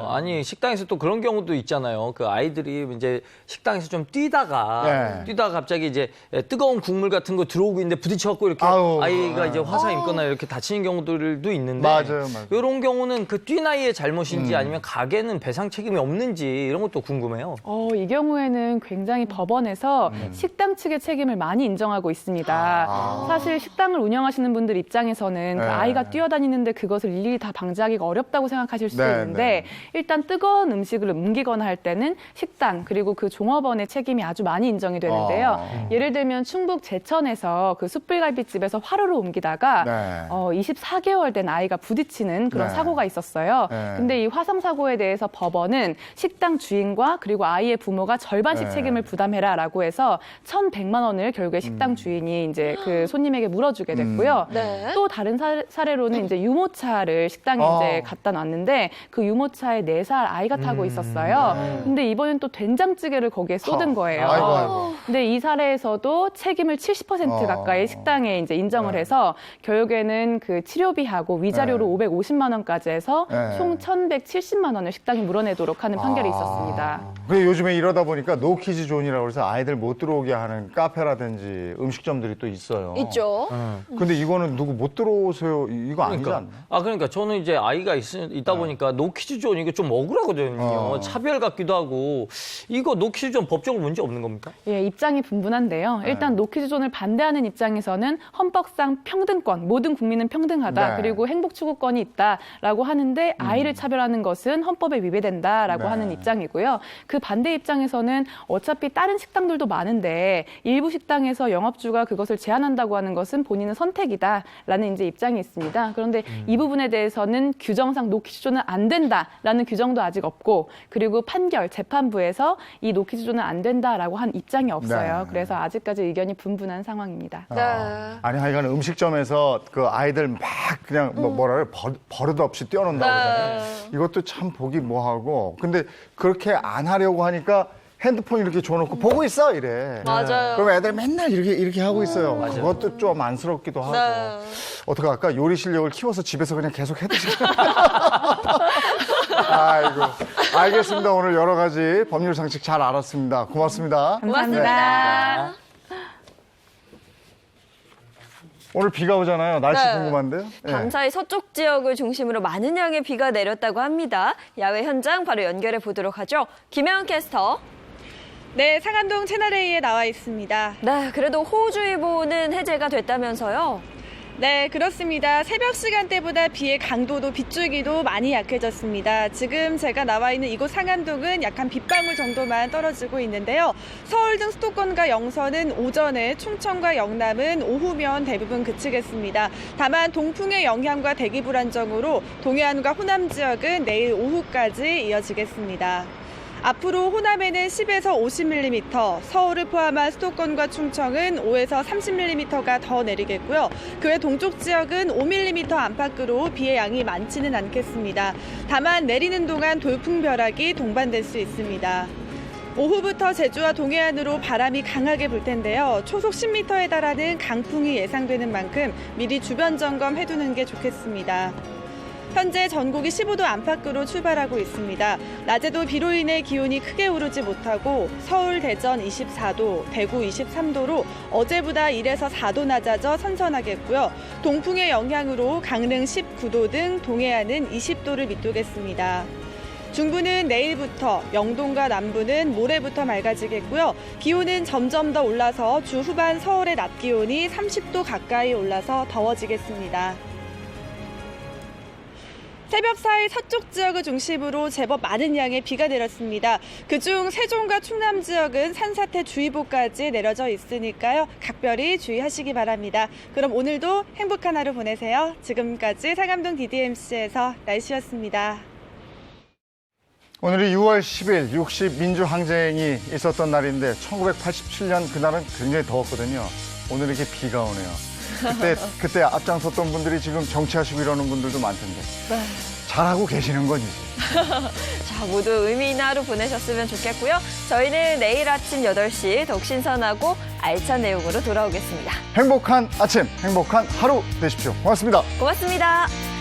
아니 식당에서 또 그런 경우도 있잖아요. 그 아이들이 이제 식당에서 좀 뛰다가 갑자기 이제 뜨거운 국물 같은 거 들어오고 있는데 부딪혀갖고 이렇게 아이가 이제 화상 입거나 이렇게 다치는 경우들도 있는데 맞아요. 이런 경우는 그 뛰나이의 잘못인지 아니면 가게는 배상 책임이 없는지 이런 것도 궁금해요. 이 경우에는 굉장히 법원에서 식당 측의 책임을 많이 인정하고 있습니다. 사실 식당을 운영하시는 분들 입장에서는 그 아이가 뛰어다니는데 그것을 일일이 다 방지하기가 어렵다고 생각하실 수 있는데 일단 뜨거운 음식을 옮기거나 할 때는 식당 그리고 그 종업원의 책임이 아주 많이 인정이 되는데요. 예를 들면 충북 제천에서 그 숯불갈비집에서 화로를 옮기다가 아이가 네. 24개월 된 아이가 부딪히는 그런 네. 사고가 있었어요. 네. 근데 이 화상 사고에 대해서 법원은 식당 주인과 그리고 아이의 부모가 절반씩 네. 책임을 부담해라라고 해서 1,100만 원을 결국에 식당 주인이 이제 그 손님에게 물어주게 됐고요. 네. 또 다른 사례로는 이제 유모차를 식당에 이제 갖다 놨는데 그 유모차에 4살 아이가 타고 있었어요. 근데 이번엔 또 된장찌개를 거기에 쏟은 거예요. 아이고. 근데 이 사례에서도 책임을 70% 가까이 식당에 이제 인정을 해서 결국에는 그 치료비하고 위자료로 550만 원까지 해서 네. 총 1,170만 원을 식당이 물어내도록 하는 판결이 있었습니다. 그리고 요즘에 이러다 보니까 노키즈 존이라고 해서 아이들 못 들어오게 하는 카페라든지 음식점들이 또 있어요. 있죠. 근데 이거는 누구 못 들어오세요. 이거 아니지 않나? 그러니까 저는 이제 아이가 있다 보니까 노키즈 존 이거 좀 억울하거든요. 차별 같기도 하고 이거 노키즈 존 법적으로 문제 없는 겁니까? 예, 입장이 분분한데요. 일단 노키즈 존을 반대하는 입장에서는 헌법상 평등권, 모든 국민은 평등하다. 네. 그리고 행복 추구권이 있다라고 하는데 아이를 차별하는 것은 헌법에 위배된다라고 네. 하는 입장이고요. 그 반대 입장에서는 어차피 다른 식당들도 많은데 일부 식당에서 영업주가 그것을 제한한다고 하는 것은 본인의 선택이다라는 이제 입장이 있습니다. 그런데 이 부분에 대해서는 규정상 노키즈 존은 안 된다라는 규정도 아직 없고 그리고 판결 재판부에서 이 노키즈 존은 안 된다라고 한 입장이 없어요. 네. 그래서 아직까지 의견이 분분한 상황입니다. 네. 아니 하여간 음식점에서 그 아이들 막 그냥 뭐라 그래 버릇 없이 뛰어논다고 그러잖아요. 이것도 참 보기 뭐하고 근데 그렇게 안 하려고 하니까 핸드폰 이렇게 줘놓고 보고 있어 이래. 맞아요. 그럼 애들 맨날 이렇게 하고 있어요. 그것도 좀 안쓰럽기도 하고. 네. 어떡할까? 요리 실력을 키워서 집에서 그냥 계속 해드시고. 아이고. 알겠습니다. 오늘 여러 가지 법률 상식 잘 알았습니다. 고맙습니다. 감사합니다. 오늘 비가 오잖아요. 날씨 네. 궁금한데요? 예. 밤사이 서쪽 지역을 중심으로 많은 양의 비가 내렸다고 합니다. 야외 현장 바로 연결해 보도록 하죠. 김혜원 캐스터. 네, 상암동 채널A에 나와 있습니다. 네, 그래도 호우주의보는 해제가 됐다면서요? 네, 그렇습니다. 새벽 시간대보다 비의 강도도 빗줄기도 많이 약해졌습니다. 지금 제가 나와 있는 이곳 상암동은 약한 빗방울 정도만 떨어지고 있는데요. 서울 등 수도권과 영서는 오전에, 충청과 영남은 오후면 대부분 그치겠습니다. 다만 동풍의 영향과 대기 불안정으로 동해안과 호남 지역은 내일 오후까지 이어지겠습니다. 앞으로 호남에는 10에서 50mm, 서울을 포함한 수도권과 충청은 5에서 30mm가 더 내리겠고요. 그 외 동쪽 지역은 5mm 안팎으로 비의 양이 많지는 않겠습니다. 다만 내리는 동안 돌풍벼락이 동반될 수 있습니다. 오후부터 제주와 동해안으로 바람이 강하게 불 텐데요. 초속 10m에 달하는 강풍이 예상되는 만큼 미리 주변 점검해두는 게 좋겠습니다. 현재 전국이 15도 안팎으로 출발하고 있습니다. 낮에도 비로 인해 기온이 크게 오르지 못하고 서울, 대전 24도, 대구 23도로 어제보다 1에서 4도 낮아져 선선하겠고요. 동풍의 영향으로 강릉 19도 등 동해안은 20도를 밑도겠습니다. 중부는 내일부터, 영동과 남부는 모레부터 맑아지겠고요. 기온은 점점 더 올라서 주 후반 서울의 낮 기온이 30도 가까이 올라서 더워지겠습니다. 새벽 사이 서쪽 지역을 중심으로 제법 많은 양의 비가 내렸습니다. 그중 세종과 충남 지역은 산사태주의보까지 내려져 있으니까요. 각별히 주의하시기 바랍니다. 그럼 오늘도 행복한 하루 보내세요. 지금까지 상암동 DDMC에서 날씨였습니다. 오늘이 6월 10일 60 민주항쟁이 있었던 날인데 1987년 그날은 굉장히 더웠거든요. 오늘 이렇게 비가 오네요. 그때 앞장섰던 분들이 지금 정치하시고 이러는 분들도 많던데. 잘하고 계시는 건지. 자, 모두 의미 있는 하루 보내셨으면 좋겠고요. 저희는 내일 아침 8시 더욱 신선하고 알찬 내용으로 돌아오겠습니다. 행복한 아침, 행복한 하루 되십시오. 고맙습니다. 고맙습니다.